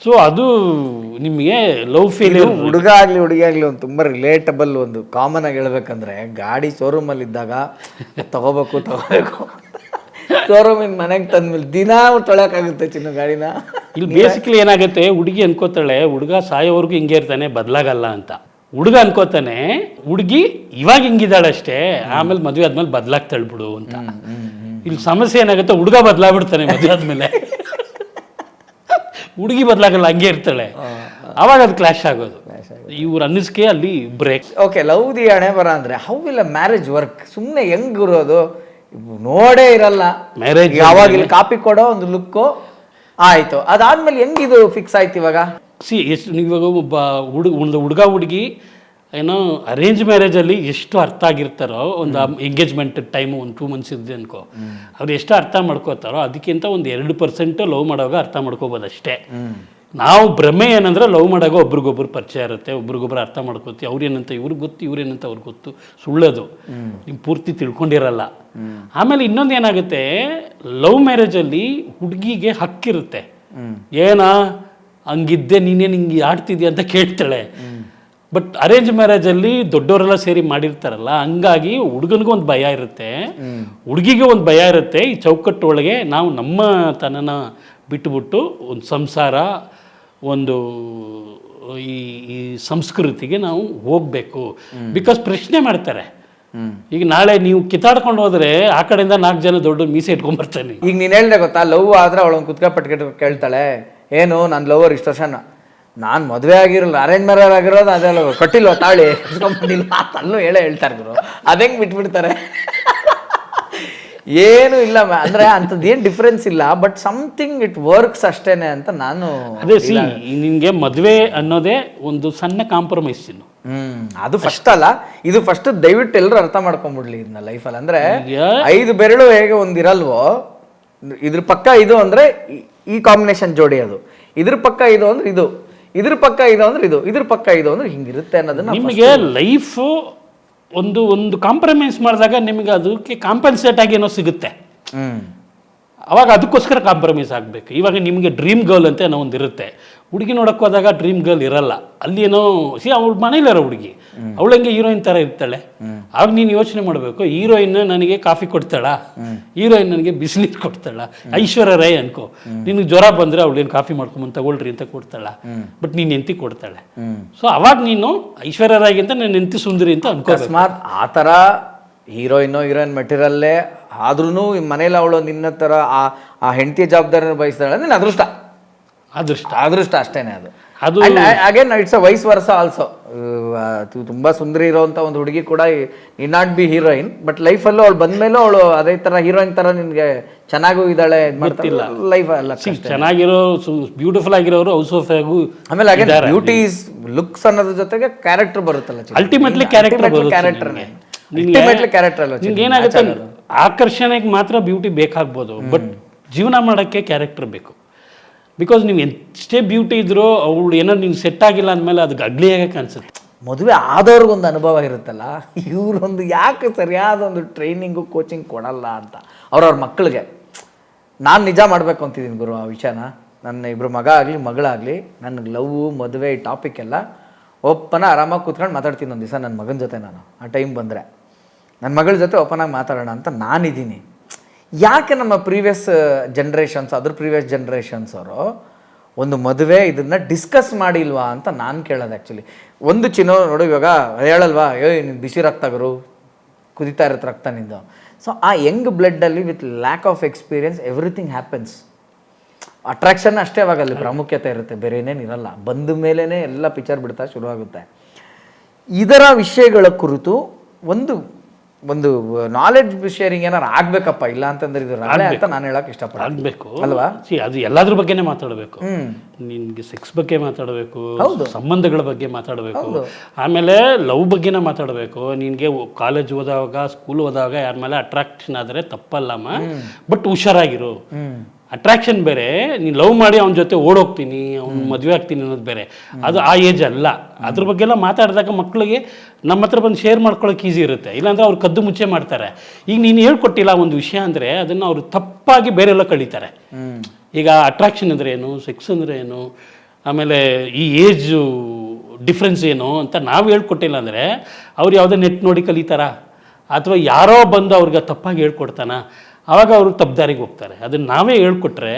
ಸೊ ಅದು ನಿಮಗೆ ಲವ್ ಫೇಲ್ಯೂರ್. ಹುಡುಗ ಆಗಲಿ ಹುಡುಗಿ ಆಗಲಿ ಒಂದು ತುಂಬ ರಿಲೇಟಬಲ್, ಒಂದು ಕಾಮನ್ ಆಗಿ ಹೇಳ್ಬೇಕಂದ್ರೆ, ಗಾಡಿ ಶೋರೂಮಲ್ಲಿ ಇದ್ದಾಗ ತಗೋಬೇಕು ಶೋರೂಮಿಂದ ಮನೆಗೆ ತಂದ್ಮೇಲೆ ದಿನ ತೊಳೆಯೋಕ್ಕಾಗುತ್ತೆ ಚಿನ್ನ ಗಾಡಿನ. ಇಲ್ಲಿ ಬೇಸಿಕಲಿ ಏನಾಗುತ್ತೆ, ಹುಡುಗಿ ಅನ್ಕೋತಾಳೆ ಹುಡುಗ ಸಾಯೋವರೆಗೂ ಹಿಂಗೆ ಇರ್ತಾನೆ, ಬದಲಾಗಲ್ಲ ಅಂತ. ಹುಡುಗ ಅನ್ಕೋತಾನೆ ಹುಡುಗಿ ಇವಾಗ ಹಿಂಗಿದ್ದಾಳೆ ಅಷ್ಟೇ, ಆಮೇಲೆ ಮದುವೆ ಆದ್ಮೇಲೆ ಬದಲಾಗ್ತಾಳೆ ಬಿಡು ಅಂತ. ಇಲ್ಲಿ ಸಮಸ್ಯೆ ಏನಾಗುತ್ತೆ, ಹುಡುಗ ಬದಲಾಗ್ಬಿಡ್ತಾನೆ ಮದುವೆ ಆದ್ಮೇಲೆ, ಹುಡುಗಿ ಬದಲಾಗಲ್ಲ, ಹಂಗೆ ಇರ್ತಾಳೆ. ಅವಾಗ ಅದು ಕ್ಲಾಶ್ ಆಗೋದು. ಇವ್ರ ಅನ್ನಿಸ್ಕೆ ಅಲ್ಲಿ ಬ್ರೇಕ್. ಓಕೆ, ಲವ್ ದಿ ಹಣೆ ಬರ ಅಂದರೆ how will a marriage work? ಸುಮ್ಮನೆ ಹೆಂಗ್ ಇರೋದು, ನೋಡೇ ಇರಲ್ಲ ಮ್ಯಾರೇಜ್. ಯಾವಾಗ ಇಲ್ಲಿ ಕಾಪಿ ಕೊಡೋ ಒಂದು ಲುಕ್ಕು ಆಯಿತು, ಅದಾದ್ಮೇಲೆ ಹೆಂಗಿದು ಫಿಕ್ಸ್ ಆಯ್ತು ಇವಾಗ? ಎಷ್ಟು ಇವಾಗ ಒಬ್ಬ ಒಂದು ಹುಡುಗ ಹುಡುಗಿ ಏನೋ ಅರೇಂಜ್ ಮ್ಯಾರೇಜಲ್ಲಿ ಎಷ್ಟು ಅರ್ಥ ಆಗಿರ್ತಾರೋ, ಒಂದು ಎಂಗೇಜ್ಮೆಂಟ್ ಟೈಮು ಒಂದು 2 ಮಂತ್ಸ್ ಇದೆ ಅನ್ಕೋ, ಅವ್ರು ಎಷ್ಟು ಅರ್ಥ ಮಾಡ್ಕೋತಾರೋ ಅದಕ್ಕಿಂತ ಒಂದು 2% ಲವ್ ಮಾಡೋವಾಗ ಅರ್ಥ ಮಾಡ್ಕೋಬೋದು ಅಷ್ಟೇ. ನಾವು ಭ್ರಮೆ ಏನಂದ್ರೆ ಲವ್ ಮಾಡಾಗ ಒಬ್ರಿಗೊಬ್ರು ಪರಿಚಯ ಇರುತ್ತೆ, ಒಬ್ರಿಗೊಬ್ರು ಅರ್ಥ ಮಾಡ್ಕೋತೀವಿ. ಅವ್ರೇನಂತ ಇವ್ರಿಗೆ ಗೊತ್ತು, ಇವ್ರೇನಂತ ಅವ್ರಿಗೆ ಗೊತ್ತು, ಸುಳ್ಳೋದು. ನೀವು ಪೂರ್ತಿ ತಿಳ್ಕೊಂಡಿರಲ್ಲ. ಆಮೇಲೆ ಇನ್ನೊಂದು ಏನಾಗುತ್ತೆ, ಲವ್ ಮ್ಯಾರೇಜಲ್ಲಿ ಹುಡುಗಿಗೆ ಹಕ್ಕಿರುತ್ತೆ. ಏನಾ ಹಂಗಿದ್ದೆ, ನೀನೇನು ಹಿಂಗೆ ಆಡ್ತಿದ್ಯಾ ಅಂತ ಕೇಳ್ತಾಳೆ. ಬಟ್ ಅರೇಂಜ್ ಮ್ಯಾರೇಜಲ್ಲಿ ದೊಡ್ಡವರೆಲ್ಲ ಸೇರಿ ಮಾಡಿರ್ತಾರಲ್ಲ, ಹಂಗಾಗಿ ಹುಡುಗನಿಗೂ ಒಂದು ಭಯ ಇರುತ್ತೆ, ಹುಡುಗಿಗೆ ಒಂದು ಭಯ ಇರುತ್ತೆ. ಈ ಚೌಕಟ್ಟು ಒಳಗೆ ನಾವು ನಮ್ಮ ತನನ ಬಿಟ್ಟುಬಿಟ್ಟು ಒಂದು ಸಂಸಾರ, ಒಂದು ಈ ಸಂಸ್ಕೃತಿಗೆ ನಾವು ಹೋಗಬೇಕು. ಬಿಕಾಸ್ ಪ್ರಶ್ನೆ ಮಾಡ್ತಾರೆ. ಈಗ ನಾಳೆ ನೀವು ಕಿತ್ತಾಡ್ಕೊಂಡು ಹೋದ್ರೆ ಆ ಕಡೆಯಿಂದ 4 ಜನ ದೊಡ್ಡ ಮೀಸೆ ಇಟ್ಕೊಂಡ್ಬರ್ತಾನೆ. ಈಗ ನೀನು ಹೇಳ್ದೆ ಗೊತ್ತಾ, ಲವ್ ಆದ್ರೆ ಅವಳೊಂದು ಕುತ್ಕಪಟ್ಟು ಕೇಳ್ತಾಳೆ, ಏನು ನನ್ನ ಲವರ್ ಇಷ್ಟು ವರ್ಷ ನಾನು ಮದುವೆ ಆಗಿರಲ್ಲ, ಅರೇಂಜ್ ಮ್ಯಾರೇಜ್ ಆಗಿರೋದು, ಅದೆಲ್ಲ ಕಟ್ಟಿಲ್ವ ತಾಳಿ ಇಸ್ಕೊಂಬಂದಿಲ್ಲ ಅಂತಲ್ಲೂ ಹೇಳ್ತಾರೆ ಗುರು. ಅದಂಗೆ ಬಿಟ್ಬಿಡ್ತಾರೆ. ಏನು ಇಲ್ಲ ಅಂದರೆ ಅಂಥದ್ದು ಏನು ಡಿಫ್ರೆನ್ಸ್ ಇಲ್ಲ, ಬಟ್ ಸಮಥಿಂಗ್ ಇಟ್ ವರ್ಕ್ಸ್ ಅಷ್ಟೇನೆ ಅಂತ ನಾನು. ಅದೇ ನಿಮಗೆ ಮದುವೆ ಅನ್ನೋದೇ ಒಂದು ಸಣ್ಣ ಕಾಂಪ್ರಮೈಸ್. ಅದು ಫಸ್ಟ್ ಅಲ್ಲ, ಇದು ಫಸ್ಟ್ ದಯವಿಟ್ಟು ಎಲ್ಲರೂ ಅರ್ಥ ಮಾಡ್ಕೊಂಡ್ಬಿಡ್ಲಿ ಇದನ್ನ ಲೈಫಲ್ಲಿ. ಅಂದ್ರೆ ಈಗ 5 ಬೆರಳು ಹೇಗೆ ಒಂದಿರಲ್ವೋ, ಇದ್ರ ಪಕ್ಕ ಇದು ಅಂದ್ರೆ ಈ ಕಾಂಬಿನೇಷನ್ ಜೋಡಿ, ಅದು ಇದ್ರ ಪಕ್ಕ ಇದು ಅಂದ್ರೆ ಇದು, ಇದ್ರ ಪಕ್ಕ ಇದು ಅಂದ್ರೆ ಇದು, ಇದ್ರ ಪಕ್ಕ ಇದು ಅಂದ್ರೆ ಹಿಂಗಿರುತ್ತೆ ಅನ್ನೋದನ್ನ ನಿಮಗೆ ಲೈಫು ಒಂದು ಕಾಂಪ್ರಮೈಸ್ ಮಾಡಿದಾಗ ನಿಮಗೆ ಅದಕ್ಕೆ ಕಾಂಪನ್ಸೇಟ್ ಆಗಿ ಏನೋ ಸಿಗುತ್ತೆ. ಅವಾಗ ಅದಕ್ಕೋಸ್ಕರ ಕಾಂಪ್ರಮೈಸ್ ಆಗಬೇಕು. ಇವಾಗ ನಿಮಗೆ ಡ್ರೀಮ್ ಗರ್ಲ್ ಅಂತ ಏನೋ ಒಂದು ಇರುತ್ತೆ, ಹುಡುಗಿ ನೋಡಕ್ಕೆ ಹೋದಾಗ ಡ್ರೀಮ್ ಗರ್ಲ್ ಇರಲ್ಲ, ಅಲ್ಲಿ ಏನೋ ಅವಳ ಮನೇಲಿರೋ ಹುಡುಗಿ ಅವಳು ಹಂಗೆ ಹೀರೋಯಿನ್ ಥರ ಇರ್ತಾಳೆ. ಆಗ ನೀನು ಯೋಚನೆ ಮಾಡಬೇಕು, ಹೀರೋಯಿನ್ ನನಗೆ ಕಾಫಿ ಕೊಡ್ತಾಳ, ಹೀರೋಯಿನ್ ನನಗೆ ಬಿಸಿನೀರು ಕೊಡ್ತಾಳ, ಐಶ್ವರ್ಯ ರೈ ಅನ್ಕೋ, ನಿನಗೆ ಜ್ವರ ಬಂದರೆ ಅವಳೇನು ಕಾಫಿ ಮಾಡ್ಕೊಂಬಂದು ತಗೊಳ್ರಿ ಅಂತ ಕೊಡ್ತಾಳ, ಬಟ್ ನೀನು ಎಂತಿ ಕೊಡ್ತಾಳೆ. ಸೊ ಅವಾಗ ನೀನು ಐಶ್ವರ್ಯ ರಾಯ್ಗಿಂತ ನಾನು ಎಂತಿ ಸುಂದರಿ ಅಂತ ಅನ್ಕೋ. ಅಕಸ್ಮಾತ್ ಆ ಥರ ಹೀರೋಯಿನ್ ಮೆಟೀರಿಯಲ್ಲೇ ಆದ್ರೂ ಮನೇಲಿ ಅವಳು ನಿನ್ನ ಥರ ಆ ಹೆಂಡತಿಯ ಜವಾಬ್ದಾರಿನ ಬಯಸ್ತಾಳೆ ಅಂದ್ರೆ ಅದೃಷ್ಟ, ಅದೃಷ್ಟ ಅಷ್ಟೇನೆ. ಅದು ಅಗೇನ್ ಇಟ್ಸ್ ಅ ವೈಸ್ ವರ್ಸ ಆಲ್ಸೋ. ತುಂಬಾ ಸುಂದರಿ ಇರೋಂಥ ಒಂದು ಹುಡುಗಿ ಕೂಡ ಈ ನಾಟ್ ಬಿ ಹೀರೋಯಿನ್, ಬಟ್ ಲೈಫಲ್ಲೂ ಅವಳು ಬಂದ್ಮೇಲೂ ಅವಳು ಅದೇ ಥರ ಹೀರೋಯಿನ್ ಥರ ನಿನ್ಗೆ ಚೆನ್ನಾಗೂ ಇದ್ದಾಳೆ ಮಾಡ್ತಿಲ್ಲ ಲೈಫ್ ಅಲ್ಲ. ಚೆನ್ನಾಗಿರೋ ಬ್ಯೂಟಿಫುಲ್ ಆಗಿರೋರು ಹೌಸ್ ಆಫ್ ಆಗು. ಆಮೇಲೆ ಅಗೇನ್ ಬ್ಯೂಟಿ ಇಸ್ ಲುಕ್ಸ್ ಅನ್ನೋದ್ರ ಜೊತೆಗೆ ಕ್ಯಾರೆಕ್ಟರ್ ಬರುತ್ತಲ್ಲ, ಅಲ್ಟಿಮೇಟ್ಲಿ ಕ್ಯಾರೆಕ್ಟರ್ನೇ ಏನಾಗುತ್ತೆ, ಆಕರ್ಷಣೆಗೆ ಮಾತ್ರ ಬ್ಯೂಟಿ ಬೇಕಾಗ್ಬೋದು, ಬಟ್ ಜೀವನ ಮಾಡೋಕ್ಕೆ ಕ್ಯಾರೆಕ್ಟರ್ ಬೇಕು. ಬಿಕಾಸ್ ನೀವು ಎಷ್ಟೇ ಬ್ಯೂಟಿ ಇದ್ರೂ ಅವಳು ಏನಾದ್ರು ನಿಮ್ಗೆ ಸೆಟ್ ಆಗಿಲ್ಲ ಅಂದಮೇಲೆ ಅದಕ್ಕೆ ಅಗ್ಲಿ ಆಗಕ್ಕೆ ಅನ್ಸುತ್ತೆ. ಮದುವೆ ಆದವ್ರಿಗೊಂದು ಅನುಭವ ಇರುತ್ತಲ್ಲ, ಇವ್ರೊಂದು ಯಾಕೆ ಸರಿಯಾದ ಒಂದು ಟ್ರೈನಿಂಗು ಕೋಚಿಂಗ್ ಕೊಡಲ್ಲ ಅಂತ ಅವ್ರವ್ರ ಮಕ್ಕಳಿಗೆ. ನಾನು ನಿಜ ಮಾಡಬೇಕು ಅಂತಿದ್ದೀನಿ ಗುರು ಆ ವಿಷಯನ. ನನ್ನ ಇಬ್ಬರು ಮಗ ಆಗಲಿ ಮಗಳಾಗಲಿ ನನಗೆ ಲವ್ ಮದುವೆ ಈ ಟಾಪಿಕ್ ಎಲ್ಲ ಓಪನ ಆರಾಮಾಗಿ ಕೂತ್ಕೊಂಡು ಮಾತಾಡ್ತೀನಿ ಒಂದು ದಿವಸ ನನ್ನ ಮಗನ ಜೊತೆ. ನಾನು ಆ ಟೈಮ್ ಬಂದರೆ ನನ್ನ ಮಗಳ ಜೊತೆ ಓಪನಾಗಿ ಮಾತಾಡೋಣ ಅಂತ ನಾನಿದ್ದೀನಿ. ಯಾಕೆ ನಮ್ಮ ಪ್ರೀವಿಯಸ್ ಜನ್ರೇಷನ್ಸ್ ಪ್ರೀವಿಯಸ್ ಜನ್ರೇಷನ್ಸ್ ಅವರು ಒಂದು ಮದುವೆ ಇದನ್ನು ಡಿಸ್ಕಸ್ ಮಾಡಿಲ್ವಾ ಅಂತ ನಾನು ಕೇಳೋದು. ಆ್ಯಕ್ಚುಲಿ ಒಂದು ಚಿನ್ನೋ ನೋಡು, ಇವಾಗ ಹೇಳಲ್ವಾ, ನೀನು ಬಿಸಿ ರಕ್ತ ಗುರು, ಕುದಿತಾ ಇರುತ್ತೆ ರಕ್ತ ನಿಂದು. ಸೊ ಆ ಯಂಗ್ ಬ್ಲಡ್ಡಲ್ಲಿ with lack of experience everything happens. Attraction ಅಷ್ಟೇ ಅವಾಗ ಅಲ್ಲಿ ಪ್ರಾಮುಖ್ಯತೆ ಇರುತ್ತೆ, ಬೇರೆ ಏನೇನಿರಲ್ಲ. ಬಂದ ಮೇಲೇ ಎಲ್ಲ ಪಿಕ್ಚರ್ ಬಿಡ್ತಾ ಶುರುವಾಗುತ್ತೆ. ಇದರ ವಿಷಯಗಳ ಕುರಿತು ಒಂದು ನಾಲೆಡ್ಜ್ ಶೇರಿಂಗ್ ಏನಾರು ಆಗ್ಬೇಕಪ್ಪ, ಇಲ್ಲ ಅಂತಂದ್ರೆ ಇದು ರಗಳೆ ಅಂತ ನಾನು ಹೇಳಕ್ ಇಷ್ಟಪಡ್ತೀನಿ. ಆಗ್ಬೇಕು ಅಲ್ವಾ? ಅದು ಎಲ್ಲದ್ರ ಬಗ್ಗೆನೇ ಮಾತಾಡಬೇಕು. ನಿನ್ಗೆ ಸೆಕ್ಸ್ ಬಗ್ಗೆ ಮಾತಾಡಬೇಕು, ಸಂಬಂಧಗಳ ಬಗ್ಗೆ ಮಾತಾಡಬೇಕು, ಆಮೇಲೆ ಲವ್ ಬಗ್ಗೆನೇ ಮಾತಾಡಬೇಕು. ನಿನ್ಗೆ ಕಾಲೇಜ್ ಓದಾಗ ಸ್ಕೂಲ್ ಓದಾಗ ಯಾರ ಮೇಲೆ ಅಟ್ರಾಕ್ಷನ್ ಆದರೆ ತಪ್ಪಲ್ಲಮ್ಮ, ಬಟ್ ಹುಷಾರಾಗಿರು. ಅಟ್ರಾಕ್ಷನ್ ಬೇರೆ, ನೀನು ಲವ್ ಮಾಡಿ ಅವನ ಜೊತೆ ಓಡೋಗ್ತೀನಿ, ಅವ್ನು ಮದುವೆ ಆಗ್ತೀನಿ ಅನ್ನೋದು ಬೇರೆ. ಅದು ಆ ಏಜ್ ಅಲ್ಲ. ಅದ್ರ ಬಗ್ಗೆ ಎಲ್ಲ ಮಾತಾಡಿದಾಗ ಮಕ್ಕಳಿಗೆ ನಮ್ಮ ಹತ್ರ ಬಂದು ಶೇರ್ ಮಾಡ್ಕೊಳ್ಳೋಕೆ ಈಸಿ ಇರುತ್ತೆ. ಇಲ್ಲಾಂದ್ರೆ ಅವ್ರು ಕದ್ದು ಮುಚ್ಚೆ ಮಾಡ್ತಾರೆ. ಈಗ ನೀನು ಹೇಳ್ಕೊಟ್ಟಿಲ್ಲ ಒಂದು ವಿಷಯ ಅಂದರೆ ಅದನ್ನು ಅವರು ತಪ್ಪಾಗಿ ಬೇರೆಲ್ಲ ಕಳೀತಾರೆ. ಈಗ ಅಟ್ರಾಕ್ಷನ್ ಅಂದರೆ ಏನು, ಸೆಕ್ಸ್ ಅಂದರೆ ಏನು, ಆಮೇಲೆ ಈ ಏಜು ಡಿಫ್ರೆನ್ಸ್ ಏನು ಅಂತ ನಾವು ಹೇಳ್ಕೊಟ್ಟಿಲ್ಲ ಅಂದರೆ ಅವ್ರು ಯಾವುದೋ ನೆಟ್ ನೋಡಿ ಕಲಿತಾರ, ಅಥವಾ ಯಾರೋ ಬಂದು ಅವ್ರಿಗೆ ತಪ್ಪಾಗಿ ಹೇಳ್ಕೊಡ್ತಾನ, ಆವಾಗ ಅವರು ತಪ್ಪದಾರಿಗೆ ಹೋಗ್ತಾರೆ. ಅದನ್ನು ನಾವೇ ಹೇಳ್ಕೊಟ್ರೆ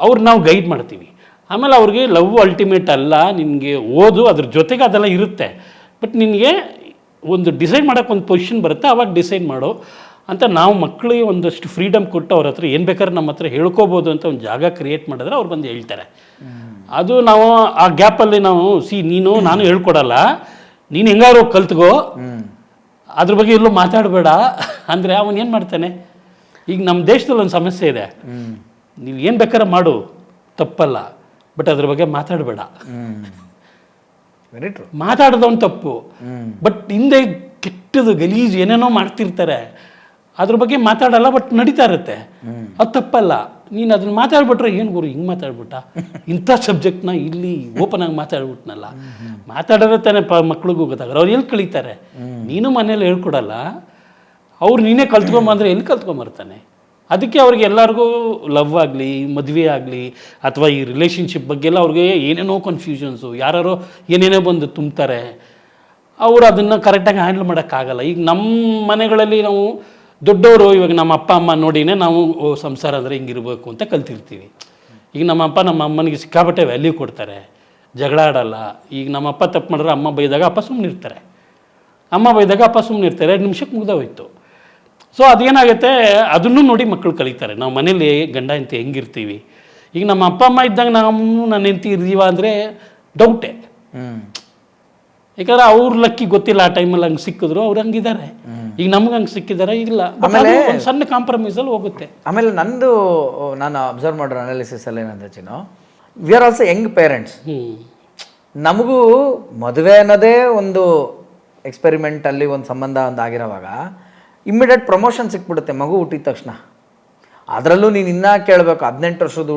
ಅವ್ರು ನಾವು ಗೈಡ್ ಮಾಡ್ತೀವಿ. ಆಮೇಲೆ ಅವ್ರಿಗೆ ಲವ್ ಅಲ್ಟಿಮೇಟ್ ಅಲ್ಲ, ನಿನಗೆ ಓದು ಅದ್ರ ಜೊತೆಗೆ ಅದೆಲ್ಲ ಇರುತ್ತೆ, ಬಟ್ ನಿನಗೆ ಒಂದು ಡಿಸೈಡ್ ಮಾಡೋಕ್ಕೆ ಒಂದು ಪೊಸಿಷನ್ ಬರುತ್ತೆ, ಆವಾಗ ಡಿಸೈಡ್ ಮಾಡು ಅಂತ ನಾವು ಮಕ್ಕಳಿಗೆ ಒಂದಷ್ಟು ಫ್ರೀಡಮ್ ಕೊಟ್ಟು ಅವ್ರ ಹತ್ರ ಏನು ಬೇಕಾದ್ರೆ ನಮ್ಮ ಹತ್ರ ಹೇಳ್ಕೋಬೋದು ಅಂತ ಒಂದು ಜಾಗ ಕ್ರಿಯೇಟ್ ಮಾಡಿದ್ರೆ ಅವ್ರು ಬಂದು ಹೇಳ್ತಾರೆ. ಅದು ನಾವು ಆ ಗ್ಯಾಪಲ್ಲಿ ನಾವು ನಾನು ಹೇಳ್ಕೊಡಲ್ಲ, ನೀನು ಹೆಂಗಾರು ಕಲ್ತ್ಕೋ, ಅದ್ರ ಬಗ್ಗೆ ಎಲ್ಲೂ ಮಾತಾಡಬೇಡ ಅಂದರೆ ಅವನು ಏನು ಮಾಡ್ತಾನೆ. ಈಗ ನಮ್ಮ ದೇಶದಲ್ಲಿ ಒಂದು ಸಮಸ್ಯೆ ಇದೆ, ನೀವು ಏನು ಬೇಕಾದ್ರೆ ಮಾಡು ತಪ್ಪಲ್ಲ, ಬಟ್ ಅದ್ರ ಬಗ್ಗೆ ಮಾತಾಡಬೇಡ. Very true. ಮಾತಾಡೋದವನು ತಪ್ಪು, ಬಟ್ ಹಿಂದೆ ಕೆಟ್ಟದು ಗಲೀಜು ಏನೇನೋ ಮಾಡ್ತಿರ್ತಾರೆ, ಅದ್ರ ಬಗ್ಗೆ ಮಾತಾಡಲ್ಲ, ಬಟ್ ನಡೀತಾ ಇರುತ್ತೆ. ಅದು ತಪ್ಪಲ್ಲ. ನೀನು ಅದನ್ನ ಮಾತಾಡ್ಬಿಟ್ರೆ ಏನು ಗುರು ಹಿಂಗೆ ಮಾತಾಡ್ಬಿಟ್ಟ, ಇಂಥ ಸಬ್ಜೆಕ್ಟ್ನ ಇಲ್ಲಿ ಓಪನ್ ಆಗಿ ಮಾತಾಡ್ಬಿಟ್ನಲ್ಲ, ಮಾತಾಡೋದೇ ತಾನೇ ಮಕ್ಳಿಗೂ ಗೊತ್ತಾಗಲ್ಲ, ಅವ್ರು ಎಲ್ಲಿ ಕಳೀತಾರೆ. ನೀನು ಮನೇಲಿ ಹೇಳ್ಕೊಡಲ್ಲ, ಅವ್ರು ನೀನೇ ಕಲ್ತ್ಕೊಂಬಂದ್ರೆ ಎಲ್ಲಿ ಕಲ್ತ್ಕೊಂಬರ್ತಾನೆ. ಅದಕ್ಕೆ ಅವ್ರಿಗೆ ಎಲ್ಲರಿಗೂ ಲವ್ ಆಗಲಿ ಮದುವೆ ಆಗಲಿ ಅಥವಾ ಈ ರಿಲೇಷನ್ಶಿಪ್ ಬಗ್ಗೆ ಎಲ್ಲ ಅವ್ರಿಗೆ ಏನೇನೋ ಕನ್ಫ್ಯೂಷನ್ಸು, ಯಾರೋ ಏನೇನೋ ಬಂದು ತುಂಬ್ತಾರೆ, ಅವರು ಅದನ್ನು ಕರೆಕ್ಟಾಗಿ ಹ್ಯಾಂಡಲ್ ಮಾಡೋಕ್ಕಾಗಲ್ಲ. ಈಗ ನಮ್ಮ ಮನೆಗಳಲ್ಲಿ ನಾವು ದೊಡ್ಡವರು, ಇವಾಗ ನಮ್ಮ ಅಪ್ಪ ಅಮ್ಮ ನೋಡಿನೇ ನಾವು ಸಂಸಾರ ಅಂದರೆ ಹಿಂಗಿರ್ಬೇಕು ಅಂತ ಕಲ್ತಿರ್ತೀವಿ. ಈಗ ನಮ್ಮ ಅಪ್ಪ ನಮ್ಮ ಅಮ್ಮನಿಗೆ ಸಿಕ್ಕಾಪಟ್ಟೆ ವ್ಯಾಲ್ಯೂ ಕೊಡ್ತಾರೆ, ಜಗಳ ಆಡಲ್ಲ. ಈಗ ನಮ್ಮ ಅಪ್ಪ ತಪ್ಪು ಮಾಡಿದ್ರೆ ಅಮ್ಮ ಬೈದಾಗ ಅಪ್ಪ ಸುಮ್ಮನಿರ್ತಾರೆ, ಅಮ್ಮ ಬೈದಾಗ ಅಪ್ಪ ಸುಮ್ಮನಿರ್ತಾರೆ, 2 ನಿಮಿಷಕ್ಕೆ ಮುಗ್ದೋಯ್ತು. ಸೊ ಅದೇನಾಗುತ್ತೆ, ಅದನ್ನು ನೋಡಿ ಮಕ್ಕಳು ಕಲಿತಾರೆ. ನಾವು ಮನೇಲಿ ಗಂಡ ಹೆಂಡತಿ ಹೆಂಗಿರ್ತೀವಿ. ಈಗ ನಮ್ಮ ಅಪ್ಪ ಅಮ್ಮ ಇದ್ದಾಗ ನಾವು ನನ್ನ ಹೆಂಡತಿ ಇರ್ದೀವ ಅಂದರೆ ಡೌಟೇ. ಯಾಕಂದ್ರೆ ಅವ್ರ ಲಕ್ಕಿ ಗೊತ್ತಿಲ್ಲ, ಆ ಟೈಮಲ್ಲಿ ಹಂಗೆ ಸಿಕ್ಕಿದ್ರು ಅವ್ರು ಹಂಗಿದ್ದಾರೆ. ಈಗ ನಮ್ಗೆ ಹಂಗೆ ಸಿಕ್ಕಿದ್ದಾರೆ ಇಲ್ಲ, ಆಮೇಲೆ ಒಂದು ಸಣ್ಣ ಕಾಂಪ್ರಮೈಸಲ್ಲಿ ಹೋಗುತ್ತೆ. ಆಮೇಲೆ ನಾನು ಅಬ್ಸರ್ವ್ ಮಾಡೋ ಅನಾಲಿಸಿಸ್ ಅಲ್ಲಿ ಏನಂದ್ರೆ Chinnu, we are also young parents. ನಮಗೂ ಮದುವೆ ಅನ್ನೋದೇ ಒಂದು ಎಕ್ಸ್ಪೆರಿಮೆಂಟಲ್ಲಿ ಒಂದು ಸಂಬಂಧ ಒಂದು ಆಗಿರೋವಾಗ ಇಮ್ಮಿಡಿಯೇಟ್ ಪ್ರಮೋಷನ್ ಸಿಕ್ಬಿಡುತ್ತೆ ಮಗು ಹುಟ್ಟಿದ ತಕ್ಷಣ. ಅದರಲ್ಲೂ ನೀನು ಇನ್ನೂ ಕೇಳಬೇಕು, 18 ವರ್ಷದ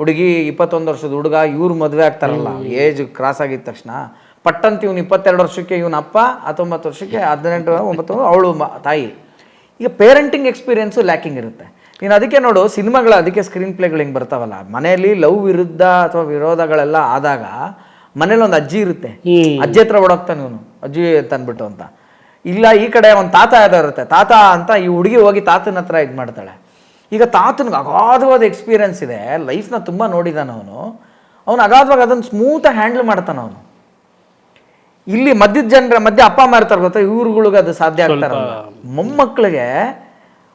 ಹುಡುಗಿ 21 ವರ್ಷದ ಹುಡುಗ ಇವ್ರು ಮದುವೆ ಆಗ್ತಾರಲ್ಲ ಏಜ್ ಕ್ರಾಸ್ ಆಗಿದ ತಕ್ಷಣ ಪಟ್ಟಂತ ಇವ್ನು 22 ವರ್ಷಕ್ಕೆ ಇವನ ಅಪ್ಪ, 19 ವರ್ಷಕ್ಕೆ 18 9 ಅವಳು ತಾಯಿ. ಈಗ ಪೇರೆಂಟಿಂಗ್ ಎಕ್ಸ್ಪೀರಿಯೆನ್ಸು ಲ್ಯಾಕಿಂಗ್ ಇರುತ್ತೆ. ನೀನು ಅದಕ್ಕೆ ನೋಡು ಸಿನಿಮಾಗಳು, ಅದಕ್ಕೆ ಸ್ಕ್ರೀನ್ ಪ್ಲೇಗಳು ಹಿಂಗೆ ಬರ್ತಾವಲ್ಲ, ಮನೆಯಲ್ಲಿ ಲವ್ ವಿರುದ್ಧ ಅಥವಾ ವಿರೋಧಗಳೆಲ್ಲ ಆದಾಗ ಮನೇಲಿ ಒಂದು ಅಜ್ಜಿ ಇರುತ್ತೆ, ಅಜ್ಜಿ ಹತ್ರ ಓಡೋಗ್ತಾನೆ ಇವನು ಅಜ್ಜಿ ತಂದ್ಬಿಟ್ಟು ಅಂತ. ಇಲ್ಲ ಈ ಕಡೆ ಒಂದು ತಾತ ಯಾವ್ದೋ ಇರುತ್ತೆ, ತಾತ ಅಂತ ಈ ಹುಡುಗಿ ಹೋಗಿ ತಾತನ ಹತ್ರ ಇದು ಮಾಡ್ತಾಳೆ. ಈಗ ತಾತನಿಗೆ ಅಗಾಧವಾದ ಎಕ್ಸ್ಪೀರಿಯೆನ್ಸ್ ಇದೆ, ಲೈಫ್ನ ತುಂಬ ನೋಡಿದಾನ ಅವನು ಅಗಾಧವಾಗಿ ಅದನ್ನು ಸ್ಮೂತಾಗಿ ಹ್ಯಾಂಡಲ್ ಮಾಡ್ತಾನೆ ಅವನು. ಇಲ್ಲಿ ಮಧ್ಯದ ಜನರ ಮಧ್ಯೆ ಅಪ್ಪ ಅಮ್ಮ ಇರ್ತಾರೆ ಗೊತ್ತಾ, ಇವ್ರುಗಳಿಗೆ ಅದು ಸಾಧ್ಯ ಆಗ್ತಾರಲ್ಲ. ಮೊಮ್ಮಕ್ಕಳಿಗೆ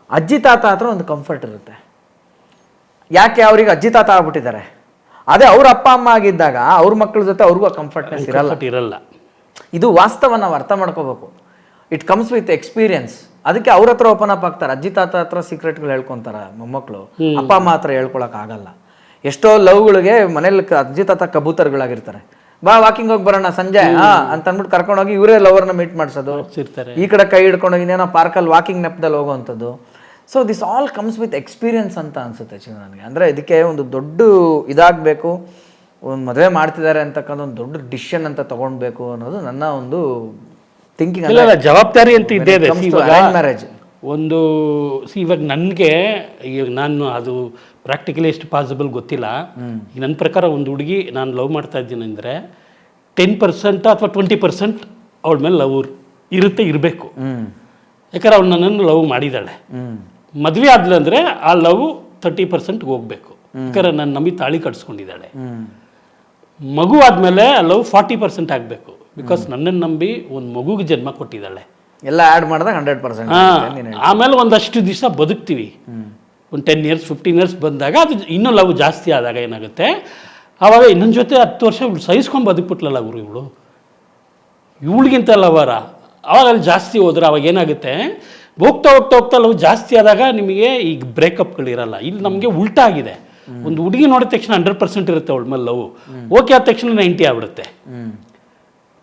ಅಜ್ಜಿ ತಾತ ಹತ್ರ ಒಂದು ಕಂಫರ್ಟ್ ಇರುತ್ತೆ. ಯಾಕೆ ಅವ್ರಿಗೆ ಅಜ್ಜಿ ತಾತ ಆಗ್ಬಿಟ್ಟಿದ್ದಾರೆ, ಅದೇ ಅವ್ರ ಅಪ್ಪ ಅಮ್ಮ ಆಗಿದ್ದಾಗ ಅವ್ರ ಮಕ್ಕಳ ಜೊತೆ ಅವ್ರಿಗೂ ಕಂಫರ್ಟ್ನೆಸ್ ಇರಲ್ಲ. ಇದು ವಾಸ್ತವ ನಾವು ಅರ್ಥ ಮಾಡ್ಕೋಬೇಕು. It comes with experience. ಅದಕ್ಕೆ ಅವ್ರ ಹತ್ರ ಓಪನ್ ಅಪ್ ಆಗ್ತಾರೆ, ಅಜ್ಜಿ ತಾತ ಹತ್ರ ಸೀಕ್ರೆಟ್ಗಳು ಹೇಳ್ಕೊತಾರ ಮೊಮ್ಮಕ್ಕಳು, ಅಪ್ಪ ಅಮ್ಮ ಹತ್ರ ಹೇಳ್ಕೊಳಕ್ ಆಗಲ್ಲ. ಎಷ್ಟೋ ಲವ್ಗಳಿಗೆ ಮನೇಲಿ ಅಜ್ಜಿ ತಾತ ಕಬೂತರ್ಗಳಾಗಿರ್ತಾರೆ, ಬಾ ವಾಕಿಂಗ್ ಹೋಗಿ ಬರೋಣ ಸಂಜೆ ಅಂತ ಅಂದ್ಬಿಟ್ಟು ಕರ್ಕೊಂಡೋಗಿ ಇವರೇ ಲವರ್ನ ಮೀಟ್ ಮಾಡಿಸೋದು, ಈ ಕಡೆ ಕೈ ಹಿಡ್ಕೊಂಡೋಗಿ ಇನ್ನೇನೋ ಪಾರ್ಕಲ್ಲಿ ವಾಕಿಂಗ್ ನೆಪದಲ್ಲಿ ಹೋಗೋವಂಥದ್ದು. So this all comes with experience ಅಂತ ಅನ್ಸುತ್ತೆ ನನಗೆ. ಅಂದರೆ ಇದಕ್ಕೆ ಒಂದು ದೊಡ್ಡ ಇದಾಗಬೇಕು, ಒಂದು ಮದುವೆ ಮಾಡ್ತಿದ್ದಾರೆ ಅಂತಕ್ಕಂಥ ಒಂದು ದೊಡ್ಡ ಡಿಸಿಷನ್ ಅಂತ ತಗೊಳ್ಬೇಕು ಅನ್ನೋದು ನನ್ನ ಒಂದು ಥಿಂಕಿಂಗ್. ಜವಾಬ್ದಾರಿ ಅಂತ ಇದೆ ಮ್ಯಾರೇಜ್ ಒಂದು. ಇವಾಗ ನನಗೆ ಈಗ ನಾನು ಅದು ಪ್ರಾಕ್ಟಿಕಲಿ ಎಷ್ಟು ಪಾಸಿಬಲ್ ಗೊತ್ತಿಲ್ಲ. ಈಗ ನನ್ನ ಪ್ರಕಾರ ಒಂದು ಹುಡುಗಿ ನಾನು ಲವ್ ಮಾಡ್ತಾ ಇದ್ದೀನಿ ಅಂದರೆ 10% ಅಥವಾ 20% ಅವಳ ಮೇಲೆ ಲವ್ ಇರಬೇಕು. ಯಾಕಂದ್ರೆ ಅವಳು ನನ್ನನ್ನು ಲವ್ ಮಾಡಿದ್ದಾಳೆ. ಮದುವೆ ಆದ್ಲು ಅಂದರೆ ಆ ಲವ್ 30% ಹೋಗ್ಬೇಕು. ಯಾಕಂದ್ರೆ ನಾನು ನಂಬಿ ತಾಳಿ ಕಟ್ಸ್ಕೊಂಡಿದ್ದಾಳೆ. ಮಗು ಆದಮೇಲೆ ಲವ್ 40% ಆಗಬೇಕು. ಬಿಕಾಸ್ ನನ್ನನ್ನು ನಂಬಿ ಒಂದು ಮಗುಗೆ ಜನ್ಮ ಕೊಟ್ಟಿದ್ದಾಳೆ. ಎಲ್ಲ ಆ್ಯಡ್ ಮಾಡಿದಾಗ 100%. ಆಮೇಲೆ ಒಂದಷ್ಟು ದಿವಸ ಬದುಕ್ತೀವಿ, ಒಂದು 10 years 15 years ಬಂದಾಗ ಅದು ಇನ್ನೂ ಲವ್ ಜಾಸ್ತಿ ಆದಾಗ ಏನಾಗುತ್ತೆ, ಆವಾಗ ಇನ್ನೊಂದು ಜೊತೆ 10 ವರ್ಷ ಸಹಿಸ್ಕೊಂಡು ಬದುಕ್ಬಿಟ್ಲಲ್ಲ ಗುರು ಇವಳಿಗಿಂತ ಲವರ. ಆವಾಗ ಅಲ್ಲಿ ಜಾಸ್ತಿ ಹೋದ್ರೆ ಅವಾಗ ಏನಾಗುತ್ತೆ, ಹೋಗ್ತಾ ಹೋಗ್ತಾ ಹೋಗ್ತಾ ಲವ್ ಜಾಸ್ತಿ ಆದಾಗ ನಿಮಗೆ ಈಗ ಬ್ರೇಕಪ್ಗಳಿರಲ್ಲ. ಇಲ್ಲಿ ನಮಗೆ ಉಲ್ಟಾ ಆಗಿದೆ. ಒಂದು ಹುಡುಗಿ ನೋಡಿದ ತಕ್ಷಣ 100% ಇರುತ್ತೆ ಅವಳ ಮೇಲೆ ಲವ್. ಓಕೆ ಆದ ತಕ್ಷಣ 90 ಆಗ್ಬಿಡುತ್ತೆ.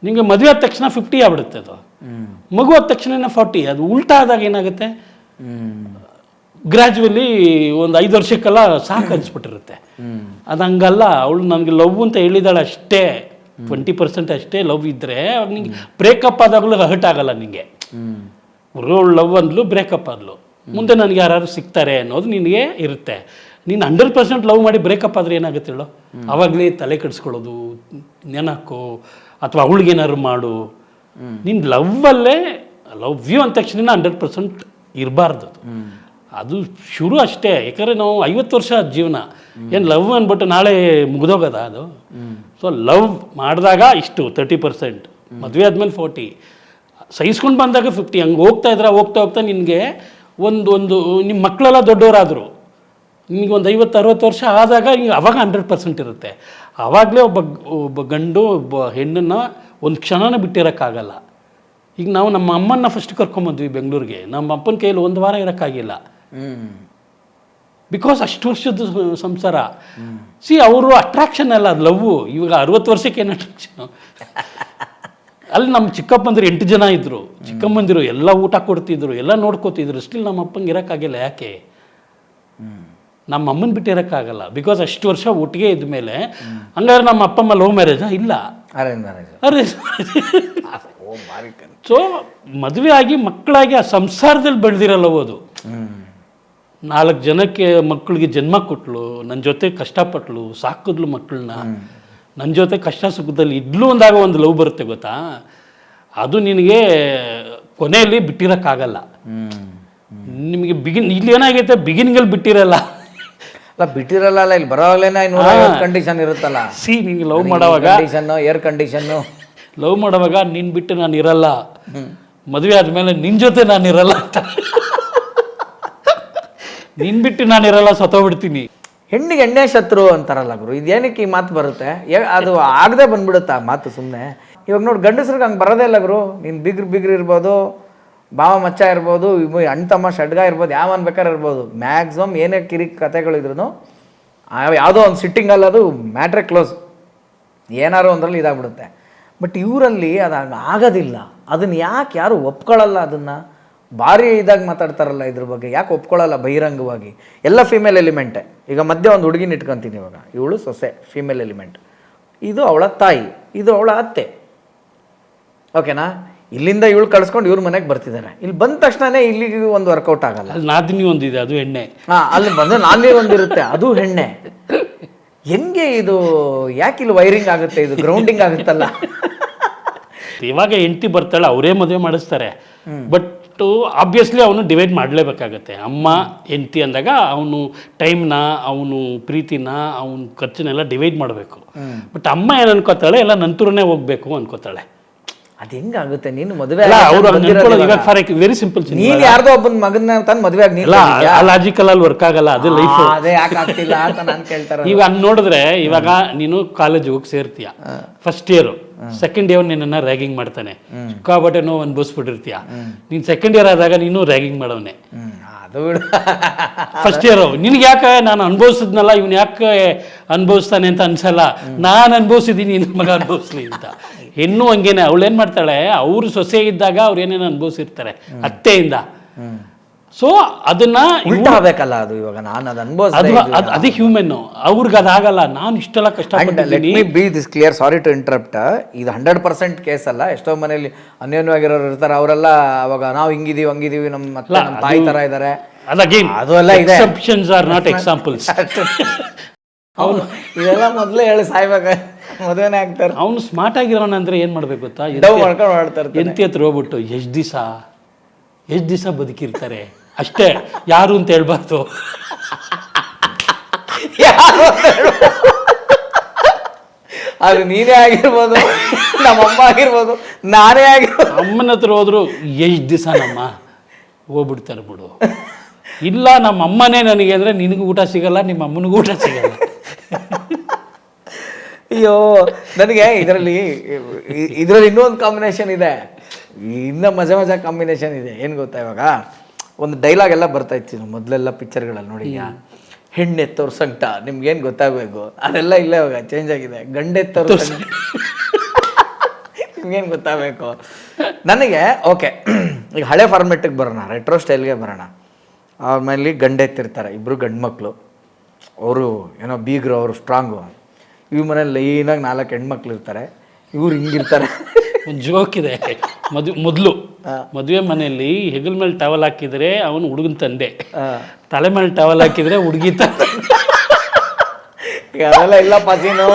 ನಿಮಗೆ ಮದುವೆ ಆದ ತಕ್ಷಣ 50 ಆಗ್ಬಿಡುತ್ತೆ. ಅದು ಮಗು ಆದ ತಕ್ಷಣ 40. ಅದು ಉಲ್ಟಾ ಆದಾಗ ಏನಾಗುತ್ತೆ, ಗ್ರ್ಯಾಜುವಲಿ ಒಂದು 5 ವರ್ಷಕ್ಕೆಲ್ಲ ಸಾಕು ಅನ್ಸ್ಬಿಟ್ಟಿರುತ್ತೆ. ಅದು ಹಂಗಲ್ಲ. ಅವಳು ನನಗೆ ಲವ್ ಅಂತ ಹೇಳಿದಾಳೆ ಅಷ್ಟೇ, 20% ಅಷ್ಟೇ ಲವ್ ಇದ್ದರೆ ನಿಂಗೆ ಬ್ರೇಕಪ್ ಆದಾಗಲೂ ಹರ್ಟ್ ಆಗಲ್ಲ. ನಿನಗೆ ಅವಳು ಲವ್ ಅಂದ್ಲು, ಬ್ರೇಕಪ್ ಆದ್ಲು, ಮುಂದೆ ನನಗೆ ಯಾರು ಸಿಗ್ತಾರೆ ಅನ್ನೋದು ನಿನಗೆ ಇರುತ್ತೆ. ನೀನು 100% ಲವ್ ಮಾಡಿ ಬ್ರೇಕಪ್ ಆದರೆ ಏನಾಗುತ್ತೆ ಹೇಳೋ, ಆವಾಗಲೇ ತಲೆ ಕೆಡಿಸ್ಕೊಳ್ಳೋದು, ನೆನಕು ಅಥವಾ ಅವಳಿಗೇನಾದ್ರು ಮಾಡು. ನೀನು ಲವ್ವಲ್ಲೇ ಲವ್ ಯು ಅಂದ ತಕ್ಷಣ 100% ಇರಬಾರ್ದು. ಅದು ಶುರು ಅಷ್ಟೇ. ಯಾಕಂದರೆ ನಾವು 50 ವರ್ಷ ಜೀವನ ಏನು ಲವ್ ಅಂದ್ಬಿಟ್ಟು ನಾಳೆ ಮುಗಿದೋಗದ ಅದು. ಸೊ ಲವ್ ಮಾಡಿದಾಗ ಇಷ್ಟು 30%, ಮದುವೆ ಆದಮೇಲೆ 40, ಸಹಿಸ್ಕೊಂಡು ಬಂದಾಗ 50. ಹಂಗೆ ಹೋಗ್ತಾ ಹೋಗ್ತಾ ನಿನಗೆ ಒಂದು ನಿಮ್ಮ ಮಕ್ಕಳೆಲ್ಲ ದೊಡ್ಡವರಾದರು, ನಿಮಗೆ ಒಂದು 50-60 ವರ್ಷ ಆದಾಗ ಅವಾಗ 100% ಇರುತ್ತೆ. ಆವಾಗಲೇ ಒಬ್ಬ ಗಂಡು ಒಬ್ಬ ಹೆಣ್ಣನ್ನು ಒಂದು ಕ್ಷಣನ ಬಿಟ್ಟಿರೋಕ್ಕಾಗಲ್ಲ. ಈಗ ನಾವು ನಮ್ಮ ಅಮ್ಮನ್ನ ಫಸ್ಟ್ ಕರ್ಕೊಂಬಂದ್ವಿ ಬೆಂಗಳೂರಿಗೆ. ನಮ್ಮ ಅಪ್ಪನ ಕೈಯಲ್ಲಿ 1 ವಾರ ಇರೋಕ್ಕಾಗಿಲ್ಲ. ಬಿಕಾಸ್ ಅಷ್ಟು ವರ್ಷದ ಸಂಸಾರ. ಅವರು ಅಟ್ರಾಕ್ಷನ್ ಅಲ್ಲ, ಅದು ಲವ್. ಇವಾಗ 60 ವರ್ಷಕ್ಕೆ ಏನು ಅಟ್ರಾಕ್ಷನ್. ಅಲ್ಲಿ ನಮ್ಮ ಚಿಕ್ಕಪ್ಪಂದಿರು 8 ಜನ ಇದ್ದರು. ಚಿಕ್ಕಮ್ಮಂದಿರು ಎಲ್ಲ ಊಟ ಕೊಡ್ತಿದ್ರು, ಎಲ್ಲ ನೋಡ್ಕೋತಿದ್ರು. ಸ್ಟಿಲ್ ನಮ್ಮ ಅಪ್ಪಂಗೆ ಇರೋಕ್ಕಾಗಿಲ್ಲ. ಯಾಕೆ? ನಮ್ಮ ಅಮ್ಮನ ಬಿಟ್ಟಿರೋಕ್ಕಾಗಲ್ಲ. ಬಿಕಾಸ್ ಅಷ್ಟು ವರ್ಷ ಒಟ್ಟಿಗೆ ಇದ್ದ ಮೇಲೆ. ಹಂಗಾದ್ರೆ ನಮ್ಮ ಅಪ್ಪಮ್ಮ ಲವ್ ಮ್ಯಾರೇಜಾ? ಇಲ್ಲ, ಅರೇಂಜ್ ಮ್ಯಾರೇಜ್. ಸೊ ಮದುವೆ ಆಗಿ ಮಕ್ಕಳಾಗಿ ಆ ಸಂಸಾರದಲ್ಲಿ ಬೆಳೆದಿರಲ್ಲ ಅದು. 4 ಜನಕ್ಕೆ ಮಕ್ಕಳಿಗೆ ಜನ್ಮ ಕೊಟ್ಲು, ನನ್ನ ಜೊತೆ ಕಷ್ಟಪಟ್ಲು, ಸಾಕಿದ್ಲು ಮಕ್ಕಳನ್ನ, ನನ್ನ ಜೊತೆ ಕಷ್ಟ ಸುಖದಲ್ಲಿ ಇದ್ಲು ಅಂದಾಗ ಒಂದು ಲವ್ ಬರುತ್ತೆ ಗೊತ್ತಾ. ಅದು ನಿನಗೆ ಕೊನೆಯಲ್ಲಿ ಬಿಟ್ಟಿರೋಕ್ಕಾಗಲ್ಲ. ನಿಮಗೆ ಇಲ್ಲಿ ಏನಾಗೈತೆ, ಬಿಗಿನಿಂಗಲ್ಲಿ ಬಿಟ್ಟಿರಲ್ಲ. ಬಿಟ್ಟಿರಲ್ಲ, ಇಲ್ಲಿ ಬರೋವಾಗಲೇ ಕಂಡೀಷನ್ ಇರುತ್ತಲ್ಲ. ನಿಂಗೆ ಲವ್ ಮಾಡೋವಾಗ ಏರ್ ಕಂಡೀಷನ್ನು, ಲವ್ ಮಾಡೋವಾಗ ನೀನು ಬಿಟ್ಟು ನಾನು ಇರಲ್ಲ, ಮದುವೆ ಆದಮೇಲೆ ನಿನ್ನ ಜೊತೆ ನಾನು ಇರಲ್ಲ ಅಂತ. ನೀನು ಬಿಟ್ಟು ನಾನು ಇರಲ್ಲ, ಸತ್ತೋಗ್ಬಿಡ್ತೀನಿ. ಹೆಣ್ಣಿಗೆ ಎಣ್ಣೆ ಶತ್ರು ಅಂತಾರಲ್ಲ ಗುರು, ಇದೇನಕ್ಕೆ ಈ ಮಾತು ಬರುತ್ತೆ? ಅದು ಆಗದೆ ಬಂದ್ಬಿಡುತ್ತೆ ಆ ಮಾತು ಸುಮ್ಮನೆ. ಇವಾಗ ನೋಡಿ ಗಂಡಸ್ರಿಗೆ ಹಂಗೆ ಬರೋದೇ ಇಲ್ಲ ಗುರು. ನೀನು ಬಿಗ್ರು ಇರ್ಬೋದು, ಭಾವ ಮಚ್ಚ ಇರ್ಬೋದು, ಅಣ್ಣ ತಮ್ಮ ಷಡ್ಗ ಇರ್ಬೋದು, ಯಾವನ್ ಬೇಕಾದ್ರೆ ಇರ್ಬೋದು. ಮ್ಯಾಕ್ಸಿಮಮ್ ಏನೇ ಕಿರಿಕ್ ಕಥೆಗಳಿದ್ರು ಯಾವುದೋ ಒಂದು ಸಿಟ್ಟಿಂಗಲ್ಲಿ ಅದು ಮ್ಯಾಟ್ರೇ ಕ್ಲೋಸ್. ಏನಾರು ಒಂದ್ರಲ್ಲಿ ಇದಾಗ್ಬಿಡುತ್ತೆ. ಬಟ್ ಇವರಲ್ಲಿ ಅದು ಆಗೋದಿಲ್ಲ. ಅದನ್ನು ಯಾಕೆ ಯಾರು ಒಪ್ಕೊಳ್ಳಲ್ಲ? ಅದನ್ನು ಭಾರಿ ಇದಾಗಿ ಮಾತಾಡ್ತಾರಲ್ಲ ಇದ್ರ ಬಗ್ಗೆ, ಯಾಕೆ ಒಪ್ಕೊಳ್ಳಲ್ಲ ಬಹಿರಂಗವಾಗಿ? ಎಲ್ಲ ಫೀಮೇಲ್ ಎಲಿಮೆಂಟೇ. ಈಗ ಮಧ್ಯೆ ಒಂದು ಹುಡುಗಿನ ಇಟ್ಕೊತೀನಿ, ಇವಾಗ ಇವಳು ಸೊಸೆ ಫೀಮೇಲ್ ಎಲಿಮೆಂಟ್, ಇದು ಅವಳ ತಾಯಿ, ಇದು ಅವಳ ಅತ್ತೆ, ಓಕೆನಾ? ಇಲ್ಲಿಂದ ಇವಳು ಕಳ್ಸ್ಕೊಂಡು ಇವ್ರ ಮನೆಗೆ ಬರ್ತಿದ್ದಾರೆ. ಇಲ್ಲಿ ಬಂದ ತಕ್ಷಣನೇ ಇಲ್ಲಿಗೆ ಒಂದು ವರ್ಕೌಟ್ ಆಗಲ್ಲ. ಅಲ್ಲಿ ನಾದಿನಿ ಒಂದಿದೆ, ಅದು ಎಣ್ಣೆ. ಹಾಂ, ಅಲ್ಲಿ ಬಂದು ನಾನೇ ಒಂದಿರುತ್ತೆ, ಅದು ಹೆಣ್ಣೆ. ಹೆಂಗೆ ಇದು? ಯಾಕೆ ಇಲ್ಲಿ ವೈರಿಂಗ್ ಆಗುತ್ತೆ? ಇದು ಗ್ರೌಂಡಿಂಗ್ ಆಗುತ್ತಲ್ಲ. ಇವಾಗ ಹೆಂಡತಿ ಬರ್ತಾಳೆ, ಅವರೇ ಮದುವೆ ಮಾಡಿಸ್ತಾರೆ. ಬಟ್ ಆಬ್ವಿಯಸ್ಲಿ ಅವನು ಡಿವೈಡ್ ಮಾಡಲೇಬೇಕಾಗತ್ತೆ. ಅಮ್ಮ ಹೆಂಡತಿ ಅಂದಾಗ ಅವನು ಟೈಮ್ನ, ಅವನು ಪ್ರೀತಿನ, ಅವನ ಖರ್ಚನ್ನೆಲ್ಲ ಡಿವೈಡ್ ಮಾಡಬೇಕು. ಬಟ್ ಅಮ್ಮ ಏನು ಅನ್ಕೋತಾಳೆ, ಎಲ್ಲ ನಂತರನೇ ಹೋಗ್ಬೇಕು ಅನ್ಕೋತಾಳೆ. ಅದು ಹೆಂಗಾಗುತ್ತೆ? ನೀನು ಮದುವೆ ವೆರಿ ಸಿಂಪಲ್. ನೀನು ಯಾರ್ದೋ ಒಬ್ಬನ ಮಗನ ತಂದು ಮದುವೆ ಆಗಿ ಲಾಜಿಕಲ್ ಅಲ್ಲಿ ವರ್ಕ್ ಆಗಲ್ಲ, ಅದು ಲೈಫ್. ಅದೇ ಯಾಕೆ ಆಗ್ತಿಲ್ಲ ಅಂತ ನಾನು ಕೇಳ್ತಾರೆ. ಇವಾಗ ನೋಡಿದ್ರೆ, ಇವಾಗ ನೀನು ಕಾಲೇಜ್ ಹೋಗಿ ಸೇರ್ತೀಯ, ಫಸ್ಟ್ ಇಯರ್, ಸೆಕೆಂಡ್ ಇಯರ್ ನಿನ್ನ ರ್ಯಾಗಿಂಗ್ ಮಾಡ್ತಾನೆ, ಸಿಕ್ಕಾಬಟ್ಟೆ ನೋವು ಅನ್ಭವಿಸ್ಬಿಟ್ಟಿರ್ತೀಯ. ನೀನು ಸೆಕೆಂಡ್ ಇಯರ್ ಆದಾಗ ನೀನು ರ್ಯಾಗಿಂಗ್ ಮಾಡೋನೆ. ಅದು ಫಸ್ಟ್ ಇಯರ್ ನಿನ್ಗೆ ಯಾಕೆ ನಾನು ಅನುಭವಿಸಿದ್ನಲ್ಲ, ಇವ್ನು ಯಾಕೆ ಅನುಭವಿಸ್ತಾನೆ ಅಂತ ಅನ್ಸಲ್ಲ. ನಾನು ಅನುಭವಿಸಿದ್ದೀನಿ, ನಿನ್ನ ಮಗ ಅನುಭವಿಸ್ಲಿ ಅಂತ. ಹೆಣ್ಣು ಹಂಗೇನೆ, ಅವಳೇನ್ ಮಾಡ್ತಾಳೆ, ಅವ್ರು ಸೊಸೆ ಇದ್ದಾಗ ಅವ್ರು ಏನೇನು ಅನುಭವಿಸಿರ್ತಾರೆ ಅತ್ತೆಯಿಂದ. ಸೊ ಅದನ್ನ ಉಲ್ಟಾಗಬೇಕಲ್ಲ ಅದು. ಇವಾಗ ನಾನು ಅದು ಅನುಭವಿಸಿದೆ, ಅದೇ ಹ್ಯೂಮನ್. ಅವ್ರಿಗೆ ಅದಾಗಲ್ಲ. ನಾನು ಇಷ್ಟೆಲ್ಲ ಕಷ್ಟಪಟ್ಟಿದ್ದೀನಿ. Be this clear, sorry to interrupt. ಇದು 100% ಕೇಸ್ ಅಲ್ಲ. ಎಷ್ಟೋ ಮನೇಲಿ ಅನ್ಯೋನ್ಯವಾಗಿರೋರು ಇರ್ತಾರೆ, ಅವರೆಲ್ಲ ಅವಾಗ ನಾವು ಹಿಂಗಿದೀವಿ ಹಂಗಿದೀವಿ, ನಮ್ಮ ತಾಯಿ ತರ ಇದ್ದಾರೆ, ಅದೆಲ್ಲ ಇದೆ. Exceptions are not examples. ಅವನು ಇದೆಲ್ಲ ಮೊದಲೇ ಹೇಳಿ ಸಾಯ್ಬೇಕ, ಮದುವೆನೇ ಆಗ್ತಾರೆ. ಅವನು ಸ್ಮಾರ್ಟ್ ಆಗಿರೋಣ ಅಂದ್ರೆ ಏನ್ ಮಾಡ್ಬೇಕು ಗೊತ್ತಾ? ಮಾಡ್ಕೊಂಡು ಮಾಡ್ತಾರೆ. ಎಂತಿ ಹತ್ರ ಹೋಗ್ಬಿಟ್ಟು ಎಷ್ಟು ದಿವಸ ಬದುಕಿರ್ತಾರೆ ಅಷ್ಟೇ, ಯಾರು ಅಂತ ಹೇಳ್ಬಾರ್ದು. ಅದು ನೀನೇ ಆಗಿರ್ಬೋದು, ನಮ್ಮಮ್ಮ ಆಗಿರ್ಬೋದು, ನಾನೇ ಆಗಿರ್ಬೋದು. ಅಮ್ಮನ ಹತ್ರ ಹೋದ್ರು ಎಷ್ಟು ದಿವಸ ನಮ್ಮ ಹೋಗ್ಬಿಡ್ತಾರೆ ಬಿಡು. ಇಲ್ಲ ನಮ್ಮ ಅಮ್ಮನೇ ನನಗೆ ಅಂದರೆ ನಿನಗೂ ಊಟ ಸಿಗಲ್ಲ, ನಿಮ್ಮ ಅಮ್ಮನಿಗೂ ಊಟ ಸಿಗಲ್ಲ. ಅಯ್ಯೋ, ನನಗೆ ಇದರಲ್ಲಿ ಇನ್ನೊಂದು ಕಾಂಬಿನೇಷನ್ ಇದೆ, ಇನ್ನೂ ಮಜಾ ಕಾಂಬಿನೇಷನ್ ಇದೆ. ಏನು ಗೊತ್ತಾ? ಇವಾಗ ಒಂದು ಡೈಲಾಗ್ ಎಲ್ಲ ಬರ್ತಾ ಇತ್ತು ಮೊದಲೆಲ್ಲ ಪಿಕ್ಚರ್ಗಳಲ್ಲಿ ನೋಡಿ. ಹೆಣ್ಣೆತ್ತವ್ರ ಸಂಕಟ ನಿಮ್ಗೇನು ಗೊತ್ತಾಗಬೇಕು? ಅದೆಲ್ಲ ಇಲ್ಲ, ಇವಾಗ ಚೇಂಜ್ ಆಗಿದೆ. ಗಂಡೆತ್ತವ್ರ ಸಂಕಟ ನಿಮ್ಗೇನು ಗೊತ್ತಾಗಬೇಕು? ನನಗೆ ಓಕೆ, ಈಗ ಹಳೆ ಫಾರ್ಮೆಟಿಗೆ ಬರೋಣ, ರೆಟ್ರೋ ಸ್ಟೈಲ್ಗೆ ಬರೋಣ. ಅವ್ರ ಮನೇಲಿ ಗಂಡೆತ್ತಿರ್ತಾರೆ, ಇಬ್ಬರು ಗಂಡು ಮಕ್ಕಳು, ಅವರು ಏನೋ ಬೀಗರು, ಅವರು ಸ್ಟ್ರಾಂಗು. ಇವ್ರ ಮನೇಲಿ ಲೈನಾಗಿ 4 ಹೆಣ್ಮಕ್ಳು ಇರ್ತಾರೆ, ಇವ್ರು ಹಿಂಗಿರ್ತಾರೆ. ಒಂದು ಜೋಕ್ ಇದೆ, ಮೊದಲು ಮದುವೆ ಮನೆಯಲ್ಲಿ ಹೆಗಲ್ ಮೇಲೆ ಟವಲ್ ಹಾಕಿದ್ರೆ ಅವನು ಹುಡುಗನ ತಂದೆ, ತಲೆ ಮೇಲೆ ಟವಲ್ ಹಾಕಿದ್ರೆ ಹುಡುಗಿ ತಂದೆ. ಅದೆಲ್ಲ ಇಲ್ಲ ಪಾಸಿನು,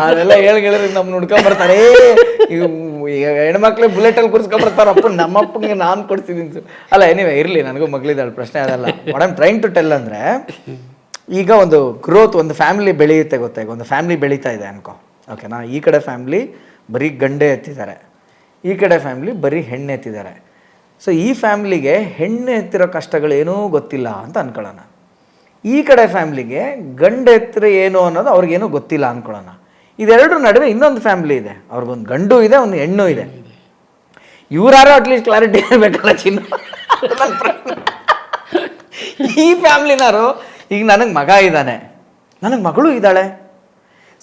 ಅದೆಲ್ಲ ಹೇಳಿದ್ರೆ ನಮ್ಮನ್ನ ಹುಡ್ಕೊಂಬರ್ತಾರೆ. ಹೆಣ್ಮಕ್ಳು ಬುಲೆಟಲ್ಲಿ ಕೂರಿಸ್ಕೊಂಬರ್ತಾರೆ. ಅಪ್ಪ ನಮ್ಮಪ್ಪಗೆ ನಾನು ಕೊಡ್ತಿದ್ದೀನಿ ಅಲ್ಲ. ಎನಿವೆ ಇರಲಿ, ನನಗೂ ಮಗಳಿದ್ದಾಳೆ, ಪ್ರಶ್ನೆ ಅದಲ್ಲ. What I am trying to tell ಅಂದರೆ, ಈಗ ಒಂದು ಗ್ರೋತ್, ಒಂದು ಫ್ಯಾಮಿಲಿ ಬೆಳೆಯುತ್ತೆ ಗೊತ್ತಾ? ಈಗ ಒಂದು ಫ್ಯಾಮಿಲಿ ಬೆಳೀತಾ ಇದೆ ಅನ್ಕೋ, ಓಕೆನಾ? ಈ ಕಡೆ ಫ್ಯಾಮಿಲಿ ಬರೀ ಗಂಡೆ ಎತ್ತಿದ್ದಾರೆ, ಈ ಕಡೆ ಫ್ಯಾಮಿಲಿ ಬರೀ ಹೆಣ್ಣು ಎತ್ತಿದ್ದಾರೆ. ಸೊ ಈ ಫ್ಯಾಮ್ಲಿಗೆ ಹೆಣ್ಣು ಎತ್ತಿರೋ ಕಷ್ಟಗಳೇನೂ ಗೊತ್ತಿಲ್ಲ ಅಂತ ಅನ್ಕೊಳ್ಳೋಣ. ಈ ಕಡೆ ಫ್ಯಾಮ್ಲಿಗೆ ಗಂಡು ಎತ್ತರೆ ಏನು ಅನ್ನೋದು ಅವ್ರಿಗೇನೂ ಗೊತ್ತಿಲ್ಲ ಅನ್ಕೊಳ್ಳೋಣ. ಇದೆರಡು ನಡುವೆ ಇನ್ನೊಂದು ಫ್ಯಾಮ್ಲಿ ಇದೆ, ಅವ್ರಿಗೊಂದು ಗಂಡು ಇದೆ, ಒಂದು ಹೆಣ್ಣು ಇದೆ. ಇವರಾರು ಅಟ್ಲೀಸ್ಟ್ ಕ್ಲಾರಿಟಿ ಇರಬೇಕಲ್ಲ ಚಿನ್ನ. ಈ ಫ್ಯಾಮ್ಲಿನಾರು, ಈಗ ನನಗೆ ಮಗ ಇದ್ದಾನೆ, ನನಗೆ ಮಗಳು ಇದ್ದಾಳೆ.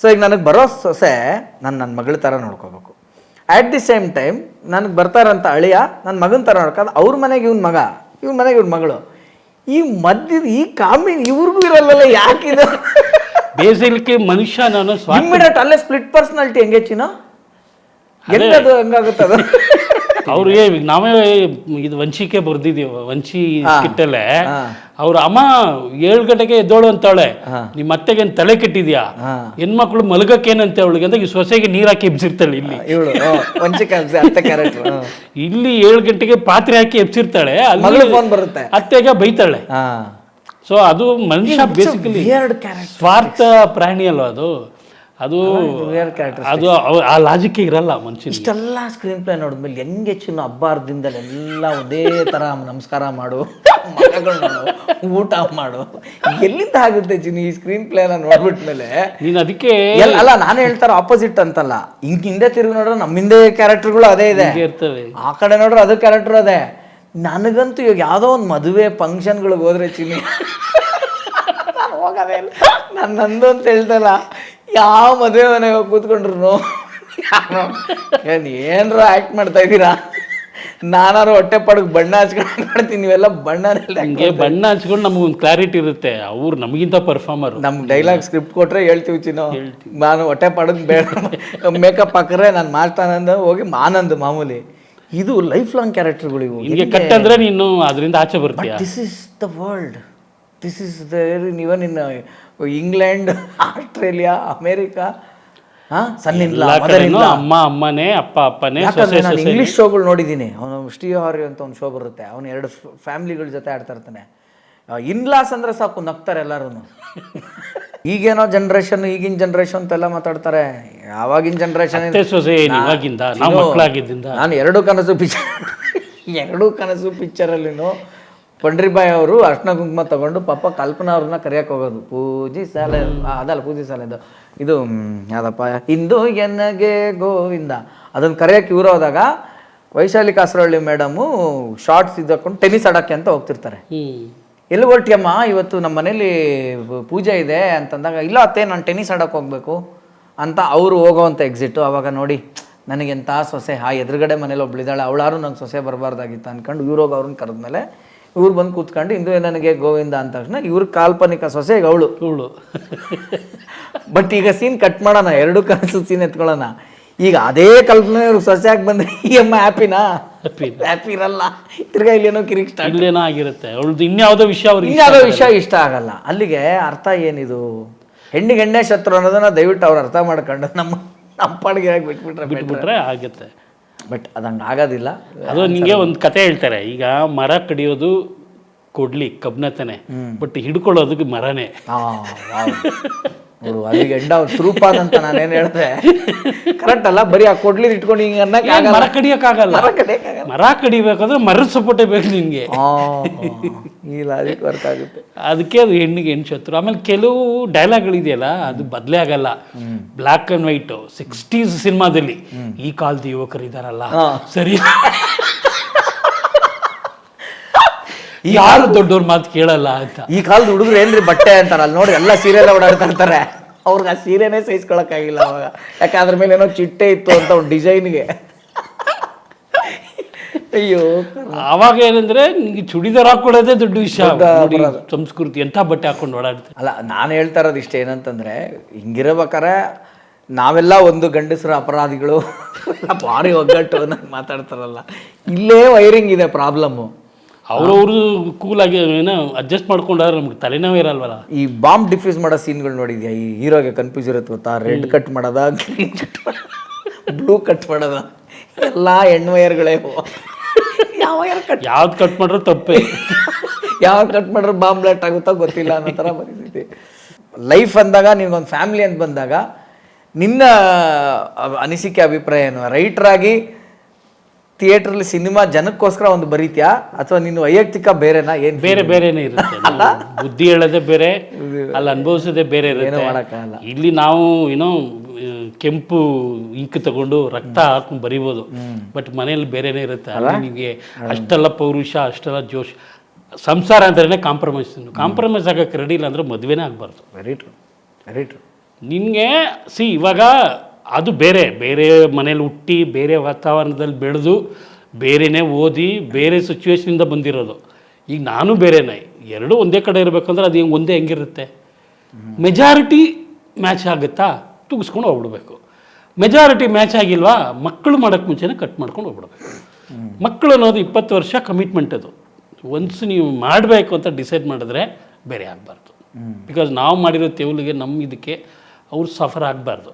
ಸೊ ಈಗ ನನಗೆ ಬರೋ ಸೊಸೆ ನನ್ನ ಮಗಳ ಥರ ನೋಡ್ಕೋಬೇಕು. ಆ್ಯಟ್ ದಿ ಸೇಮ್ ಟೈಮ್ ನನಗೆ ಬರ್ತಾರಂತ ಅಳಿಯ ನನ್ನ ಮಗನ ಥರ ನೋಡ್ಕೊಂಡು, ಅವ್ರ ಮನೆಗೆ ಇವ್ನ ಮಗ, ಇವ್ನ ಮನೆಗೆ ಇವ್ನ ಮಗಳು. ಈ ಮಧ್ಯದ ಈ ಇವ್ರಿಗೂ ಇರಲ್ಲ. ಯಾಕಿದು? ಬೇಸಿಗೆ ಮನುಷ್ಯ ನಾನು ಇಮ್ಮಿಡಿಯೇಟ್ ಅಲ್ಲೇ ಸ್ಪ್ಲಿಟ್ ಪರ್ಸನಾಲಿಟಿ ಹೆಂಗೆ ಚಿನ್ನ? ಹೆಂಗದು ಹೆಂಗಾಗುತ್ತದ? ಅವ್ರಿಗೆ ನಾವೇ ಇದು ವಂಚಿಕೆ ಬರ್ದಿದೀವಿ, ವಂಚಿ ಕಿಟ್ಟಲ್ಲೇ ಅವ್ರ ಅಮ್ಮ 7 ಗಂಟೆಗೆ ಎದ್ದೋಳು ಅಂತಾಳೆ, ನಿಮ್ಮ ಅತ್ತೆಗೆ ತಲೆ ಕೆಟ್ಟಿದ್ಯಾ, ಹೆಣ್ಮಕ್ಳು ಮಲಗಕ್ಕೇನಂತೆ ಅವಳಿಗೆ ಅಂತ ಈ ಸೊಸೆಗೆ ನೀರ್ ಹಾಕಿ ಎಬ್ಸಿರ್ತಾಳೆ. ಇಲ್ಲಿ ಇಲ್ಲಿ 7 ಗಂಟೆಗೆ ಪಾತ್ರೆ ಹಾಕಿ ಎಬ್ಸಿರ್ತಾಳೆ, ಅಲ್ಲಿ ಫೋನ್ ಬರುತ್ತೆ, ಅತ್ತೆಗೆ ಬೈತಾಳೆ. ಸೊ ಅದು ಮನುಷ್ಯ ಬೇಸಿಕಲಿ ಸ್ವಾರ್ಥ ಪ್ರಾಣಿ ಅಲ್ವ ಅದು. ಅದು ಅದು ಆ ಲಾಜಿಕ್ ಇರಲ್ಲ ಮನುಷ್ಯ. ಇಷ್ಟೆಲ್ಲ ಸ್ಕ್ರೀನ್ ಪ್ಲೇ ನೋಡಿದ್ಮೇಲೆ ಹೆಂಗೆ ಚಿನ್ನ ಹಬ್ಬಾರ್ದಿಂದಲೆಲ್ಲ ಒಂದೇ ಥರ ನಮಸ್ಕಾರ ಮಾಡು, ಮಗಗಳು ಮಾಡು, ಊಟ ಮಾಡು, ಎಲ್ಲಿಂದ ಆಗುತ್ತೆ ಚಿನ್ನ ಈ ಸ್ಕ್ರೀನ್ ಪ್ಲೇ ಎಲ್ಲ ನೋಡ್ಬಿಟ್ಮೇಲೆ? ನೀನು ಅದಕ್ಕೆ ಅಲ್ಲ, ನಾನು ಹೇಳ್ತಾರೆ ಆಪೋಸಿಟ್ ಅಂತಲ್ಲ. ಹಿಂದೆ ತಿರುಗಿ ನೋಡ್ರೆ ನಮ್ಮ ಹಿಂದೆ ಕ್ಯಾರೆಕ್ಟರ್ಗಳು ಅದೇ ಇದೆ ಇರ್ತವೆ, ಆ ಕಡೆ ನೋಡ್ರೆ ಅದು ಕ್ಯಾರೆಕ್ಟರ್ ಅದೇ. ನನಗಂತೂ ಇವಾಗ ಯಾವುದೋ ಒಂದು ಮದುವೆ ಫಂಕ್ಷನ್ಗಳಿಗೆ ಹೋದ್ರೆ ಚಿನ್ನಿ ನಾನು ಹೋಗೋದೇ ಇಲ್ಲ, ನಾನು ನಂದು ಅಂತ ಹೇಳ್ತಲ್ಲ, ಯಾವ ಮದುವೆ ಮನೆಗೆ ಹೋಗಿ ಕೂತ್ಕೊಂಡ್ರು ಏನ್ರ ಆ್ಯಕ್ಟ್ ಮಾಡ್ತಾ ಇದ್ದೀರಾ, ನಾನಾರು ಹೊಟ್ಟೆ ಪಡಕ್ ಬಣ್ಣ ಹಚ್ಕೊಂಡು ಮಾಡ್ತೀನಿ, ನೀವೆಲ್ಲ ಹಂಗೆ ಬಣ್ಣ ಹಚ್ಕೊಂಡು ನಮಗೊಂದು ಕ್ಲಾರಿಟಿ ಇರುತ್ತೆ. ಅವ್ರು ನಮಗಿಂತ ಪರ್ಫಾರ್ಮರ್. ನಮ್ಗೆ ಡೈಲಾಗ್ ಸ್ಕ್ರಿಪ್ಟ್ ಕೊಟ್ರೆ ಹೇಳ್ತೀವಿ ಚಿನ್ನೋ, ನಾನು ಹೊಟ್ಟೆ ಪಡಕ್ ಬೇಡ, ಮೇಕಪ್ ಹಾಕಿದ್ರೆ ನಾನು ಮಾಡ್ತಾನಂದ ಹೋಗಿ ಆನಂದ್ ಮಾಮೂಲಿ. ಇದು ಲೈಫ್ ಲಾಂಗ್ ಕ್ಯಾರೆಕ್ಟರ್ಗಳು ಇವು. ನಿಮಗೆ ಕಟ್ ಅಂದ್ರೆ ನೀನು ಅದರಿಂದ ಆಚೆ ಬರ್ತೀಯ. This is the world, this is the even in England, Australia, America, ಅಮ್ಮ ಅಮ್ಮನೇ, ಅಪ್ಪ ಅಪ್ಪನೇ. ನಾನು ಇಂಗ್ಲಿಷ್ ಶೋಗಳು ನೋಡಿದ್ದೀನಿ. ಅವನು ಶ್ರೀಹಾರಿ ಅಂತ ಒಂದು ಶೋ ಬರುತ್ತೆ, ಅವನು 2 ಫ್ಯಾಮಿಲಿಗಳ ಜೊತೆ ಆಡ್ತಾ ಇರ್ತಾನೆ. ಇನ್ಲಾಸ್ ಅಂದ್ರೆ ಸಾಕು ನಗ್ತಾರೆ ಎಲ್ಲರೂ. ಈಗೇನೋ ಜನ್ರೇಷನ್, ಈಗಿನ ಜನ್ರೇಷನ್ ಅಂತೆಲ್ಲ ಮಾತಾಡ್ತಾರೆ. ಯಾವಾಗಿನ ಜನ್ರೇಷನ್ ನಾನು ಎರಡು ಕನಸು ಪಿಕ್ಚರಲ್ಲಿನೂ ಪಂಡ್ರಿಬಾಯಿ ಅವರು ಅರ್ಶನ ಕುಂಕುಮ ತಗೊಂಡು ಪಾಪ ಕಲ್ಪನಾ ಅವ್ರನ್ನ ಕರೆಯಕ್ಕೆ ಹೋಗೋದು. ಪೂಜಿ ಸಾಲೆ ಅದಲ್ಲ, ಪೂಜಿ ಸಾಲೆದು ಇದು ಯಾವ್ದಪ್ಪ, ಇಂದು ಎನ್ನಗೆ ಗೋವಿಂದ, ಅದನ್ನು ಕರೆಯೋಕ್ಕೆ ಇವರು ಹೋದಾಗ ವೈಶಾಲಿ ಕಾಸರಹಳ್ಳಿ ಮೇಡಮು ಶಾರ್ಟ್ಸ್ ಇದ್ದಕೊಂಡು ಟೆನ್ನಿಸ್ ಆಡೋಕ್ಕೆ ಅಂತ ಹೋಗ್ತಿರ್ತಾರೆ. ಎಲ್ಲಿ ಹೊರಟಿಯಮ್ಮ, ಇವತ್ತು ನಮ್ಮ ಮನೇಲಿ ಪೂಜೆ ಇದೆ ಅಂತಂದಾಗ, ಇಲ್ಲ ಅತ್ತೆ ನಾನು ಟೆನ್ನಿಸ್ ಆಡೋಕ್ಕೆ ಹೋಗ್ಬೇಕು ಅಂತ ಅವರು ಹೋಗೋವಂಥ ಎಕ್ಸಿಟು. ಆವಾಗ ನೋಡಿ ನನಗೆಂಥ ಸೊಸೆ, ಆ ಎದುರುಗಡೆ ಮನೇಲಿ ಒಬ್ಳಿದ್ದಾಳೆ, ಅವಳಾರು ನಂಗೆ ಸೊಸೆ ಬರಬಾರ್ದಾಗಿತ್ತು ಅಂದ್ಕೊಂಡು ಇವ್ರು ಹೋಗಿ ಅವ್ರನ್ನ ಕರೆದ್ಮೇಲೆ ಇವ್ರು ಬಂದು ಕೂತ್ಕೊಂಡು ಇಂದು ನನಗೆ ಗೋವಿಂದ ಅಂದ ತಕ್ಷಣ ಇವ್ರ ಕಾಲ್ಪನಿಕ ಸೊಸೆ ಈಗ ಅವಳು. ಬಟ್ ಈಗ ಸೀನ್ ಕಟ್ ಮಾಡೋಣ, 2 ಕನಸು ಸೀನ್ ಎತ್ಕೊಳ್ಳೋಣ. ಈಗ ಅದೇ ಕಲ್ಪನೆ ಸೊಸೆ ಆಗಿ ಬಂದ್ರೆ ಈ ಅಮ್ಮ ಹ್ಯಾಪಿ ಇರಲ್ಲ, ತಿರ್ಗಾ ಇಲ್ಲೇನೋ ಕಿರಿಕ್ ಸ್ಟಾರ್ಟ್ ಆಗಿರುತ್ತೆ. ಅವಳದು ಇನ್ಯಾವುದೋ ವಿಷಯ ಇಷ್ಟ ಆಗಲ್ಲ. ಅಲ್ಲಿಗೆ ಅರ್ಥ ಏನಿದು, ಹೆಣ್ಣಿಗೆ ಎಣ್ಣೆ ಶತ್ರು ಅನ್ನೋದನ್ನ ದಯವಿಟ್ಟು ಅವ್ರು ಅರ್ಥ ಮಾಡ್ಕೊಂಡು ನಮ್ಮ ಪಾಡಿಗೆ ಬಿಟ್ಬಿಟ್ರೆ ಆಗುತ್ತೆ. ಬಟ್ ಅದಂಗೆ ಆಗೋದಿಲ್ಲ. ಅದು ನಿಮಗೆ ಒಂದು ಕತೆ ಹೇಳ್ತಾರೆ. ಈಗ ಮರ ಕಡಿಯೋದು ಕೊಡ್ಲಿ ಕಬ್ನತನೆ, ಬಟ್ ಹಿಡ್ಕೊಳ್ಳೋದಕ್ಕೆ ಮರನೇ. ನೋಡು ಅಲ್ಲಿಗೆ ಎಂಡ ರೂಪಾನ್ ಅಂತ ನಾನೇನು ಹೇಳಿದೆ ಕರೆಕ್ಟ್ ಅಲ್ಲ. ಬರೀ ಆ ಕೊಡ್ಲಿ ಇಟ್ಕೊಂಡು ಹಿಂಗೆ ಅನ್ನಕ್ಕೆ ಮರ ಕಡಿಯೋಕ್ಕಾಗಲ್ಲ. ಮರ ಕಡಿಬೇಕಾದ್ರೆ ಮರದ ಸಪೋರ್ಟೇ ಬೇಕು ನಿನ್ಗೆ. ಈ ಲಾಜಿಕ್ ವರ್ಕ್ ಆಗುತ್ತೆ. ಅದಕ್ಕೆ ಅದು ಹೆಣ್ಣಿಗೆ ಹೆಣ್ಣು ಶತ್ರು. ಆಮೇಲೆ ಕೆಲವು ಡೈಲಾಗ್ಗಳಿದೆಯಲ್ಲ, ಅದು ಬದಲೇ ಆಗಲ್ಲ. ಬ್ಲ್ಯಾಕ್ ಅಂಡ್ ವೈಟ್ 60s ಸಿನಿಮಾದಲ್ಲಿ ಈ ಕಾಲದ ಯುವಕರು ಇದಾರಲ್ಲ ಸರಿ, ಯಾರು ದೊಡ್ಡವ್ರ ಮಾತು ಕೇಳಲ್ಲ ಅಂತ. ಈ ಕಾಲದ ಹುಡುಗರು ಏನ್ರಿ ಬಟ್ಟೆ ಅಂತಾರ, ಅಲ್ಲಿ ನೋಡಿ ಎಲ್ಲ ಸೀರೆಲ್ಲ ಓಡಾಡ್ತಾ ಇರ್ತಾರೆ. ಅವ್ರಿಗೆ ಆ ಸೀರೆನೇ ಸಹಿಸ್ಕೊಳಕ್ಕಾಗಿಲ್ಲ ಅವಾಗ, ಯಾಕೆ ಅದ್ರ ಮೇಲೆ ಏನೋ ಚಿಟ್ಟೆ ಇತ್ತು ಅಂತ ಒಂದು ಡಿಸೈನ್ಗೆ. ಅಯ್ಯೋ, ಅವಾಗ ಏನಂದ್ರೆ ಚೂಡಿದಾರ್ ಹಾಕೊಳ್ಳೋದೇ ದೊಡ್ಡ ವಿಷಯ. ಸಂಸ್ಕೃತಿ ಎಂಥ ಬಟ್ಟೆ ಹಾಕೊಂಡು ಓಡಾಡ್ತಾರೆ. ಅಲ್ಲ, ನಾನು ಹೇಳ್ತಾ ಇರೋದು ಇಷ್ಟ ಏನಂತಂದ್ರೆ, ಹಿಂಗಿರ್ಬೇಕಾರೆ ನಾವೆಲ್ಲ ಒಂದು ಗಂಡಸರ ಅಪರಾಧಿಗಳು, ಭಾರಿ ಒಗ್ಗಟ್ಟು ಅನ್ನೋದು ಮಾತಾಡ್ತಾರಲ್ಲ. ಇಲ್ಲೇ ವೈರಿಂಗ್ ಇದೆ ಪ್ರಾಬ್ಲಮ್ಮು. ಅವ್ರವ್ರು ಕೂಲಾಗಿ ಏನೋ ಅಡ್ಜಸ್ಟ್ ಮಾಡ್ಕೊಂಡ್ರೆ ನಮ್ಗೆ ತಲೆನೋವು ಇರಲ್ವಲ್ಲ. ಈ ಬಾಂಬ್ ಡಿಫ್ಯೂಸ್ ಮಾಡೋ ಸೀನ್ಗಳು ನೋಡಿದ್ಯಾ? ಈ ಹೀರೋಗೆ ಕನ್ಫ್ಯೂಸ್ ಇರುತ್ತೆ ಗೊತ್ತಾ, ರೆಡ್ ಕಟ್ ಮಾಡೋದ, ಗ್ರೀನ್ ಕಟ್ ಬ್ಲೂ ಕಟ್ ಮಾಡೋದ, ಎಲ್ಲ ಹೆಣ್ವಯರ್ಗಳೇ. ಯಾವ್ದು ಕಟ್ ಮಾಡ್ರೆ ತಪ್ಪೇ, ಯಾವ್ದು ಕಟ್ ಮಾಡ್ರೆ ಬಾಂಬ್ ಬ್ಲಾಸ್ಟ್ ಆಗುತ್ತೋ ಗೊತ್ತಿಲ್ಲ ಅನ್ನೋ ಥರ ಪರಿಸ್ಥಿತಿ. ಲೈಫ್ ಅಂದಾಗ ನಿನ್ಗೊಂದು ಫ್ಯಾಮಿಲಿ ಅಂತ ಬಂದಾಗ ನಿನ್ನ ಅನಿಸಿಕೆ ಅಭಿಪ್ರಾಯ ಏನು? ರೈಟ್ರಾಗಿ ಥಿಯೇಟ್ರಲ್ಲಿ ಸಿನಿಮಾ ಜನಕ್ಕೋಸ್ಕರ ಒಂದು ಬರೀತ್ಯಾ, ಅಥವಾ ನಿನ್ನ ವೈಯಕ್ತಿಕ ಬೇರೆನಾ? ಏನು ಬೇರೆನೇ ಇರುತ್ತೆ. ಬುದ್ಧಿ ಹೇಳೋದೇ ಬೇರೆ, ಅಲ್ಲಿ ಅನುಭವಿಸೋದೇ ಬೇರೆ ಇರುತ್ತೆ. ಇಲ್ಲಿ ನಾವು ಏನೋ ಕೆಂಪು ಇಂಕ್ ತಗೊಂಡು ರಕ್ತ ಹಾಕೊಂಡು ಬರಿಬೋದು, ಬಟ್ ಮನೇಲಿ ಬೇರೆನೇ ಇರುತ್ತೆ. ಅಲ್ಲಿ ನಿಮಗೆ ಅಷ್ಟೆಲ್ಲ ಪೌರುಷ, ಅಷ್ಟೆಲ್ಲ ಜೋಶ್. ಸಂಸಾರ ಅಂದ್ರೇ ಕಾಂಪ್ರಮೈಸ್ ಆಗಕ್ಕೆ ರೆಡಿ ಇಲ್ಲ ಅಂದ್ರೆ ಮದುವೆನೇ ಆಗಬಾರ್ದು. Very true. ನಿನಗೆ ಇವಾಗ ಅದು ಬೇರೆ ಮನೇಲಿ ಹುಟ್ಟಿ, ಬೇರೆ ವಾತಾವರಣದಲ್ಲಿ ಬೆಳೆದು, ಬೇರೆನೇ ಓದಿ, ಬೇರೆ ಸಿಚುವೇಶನಿಂದ ಬಂದಿರೋದು. ಈಗ ನಾನು ಬೇರೆನೇ, ಎರಡೂ ಒಂದೇ ಕಡೆ ಇರಬೇಕಂದ್ರೆ ಅದು ಒಂದೇ ಹೆಂಗಿರುತ್ತೆ. ಮೆಜಾರಿಟಿ ಮ್ಯಾಚ್ ಆಗುತ್ತಾ, ತುಗಿಸ್ಕೊಂಡು ಹೋಗ್ಬಿಡ್ಬೇಕು. ಮೆಜಾರಿಟಿ ಮ್ಯಾಚ್ ಆಗಿಲ್ವಾ, ಮಕ್ಕಳು ಮಾಡೋಕ್ಕೆ ಮುಂಚೆನೇ ಕಟ್ ಮಾಡ್ಕೊಂಡು ಹೋಗ್ಬಿಡ್ಬೇಕು. ಮಕ್ಕಳು ಅನ್ನೋದು 20 ವರ್ಷ ಕಮಿಟ್ಮೆಂಟ್. ಅದು ಒನ್ಸ್ ನೀವು ಮಾಡಬೇಕು ಅಂತ ಡಿಸೈಡ್ ಮಾಡಿದ್ರೆ ಬೇರೆ ಆಗಬಾರ್ದು. ಬಿಕಾಸ್ ನಾವು ಮಾಡಿರೋ ತೆವಲಿಗೆ ನಮ್ಮ ಇದಕ್ಕೆ ಅವ್ರು ಸಫರ್ ಆಗಬಾರ್ದು.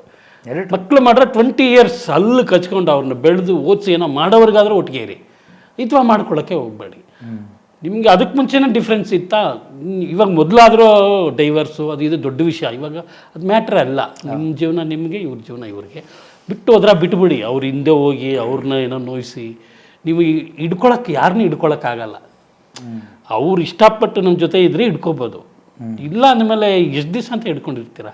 ಮಕ್ಕಳು ಮಾಡ್ರೆ 20 years ಅಲ್ಲಿ ಕಚ್ಕೊಂಡು ಅವ್ರನ್ನ ಬೆಳೆದು ಓದಿಸಿ ಏನೋ ಮಾಡೋರ್ಗಾದ್ರೂ ಒಟ್ಟಿಗೆ ಇರಿ, ಅಥವಾ ಮಾಡ್ಕೊಳ್ಳೋಕ್ಕೆ ಹೋಗಬೇಡಿ. ನಿಮಗೆ ಅದಕ್ಕೆ ಮುಂಚೆನೇ ಡಿಫ್ರೆನ್ಸ್ ಇತ್ತಾ? ಇವಾಗ ಮೊದಲಾದರೂ ಡೈವರ್ಸು ಅದು ಇದು ದೊಡ್ಡ ವಿಷಯ. ಇವಾಗ ಅದು ಮ್ಯಾಟ್ರ್ ಅಲ್ಲ. ನಿಮ್ಮ ಜೀವನ ನಿಮಗೆ, ಇವ್ರ ಜೀವನ ಇವ್ರಿಗೆ. ಬಿಟ್ಟು ಹೋದ್ರೆ ಬಿಟ್ಬಿಡಿ. ಅವ್ರ ಹಿಂದೆ ಹೋಗಿ ಅವ್ರನ್ನ ಏನೋ ನೋಯಿಸಿ ನೀವು ಯಾರನ್ನೂ ಹಿಡ್ಕೊಳಕ್ಕಾಗಲ್ಲ. ಅವ್ರು ಇಷ್ಟಪಟ್ಟು ನಮ್ಮ ಜೊತೆ ಇದ್ರೆ ಹಿಡ್ಕೋಬೋದು. ಇಲ್ಲ ಅಂದಮೇಲೆ ಎಷ್ಟು ದಿವಸ ಅಂತ ಹಿಡ್ಕೊಂಡಿರ್ತೀರ?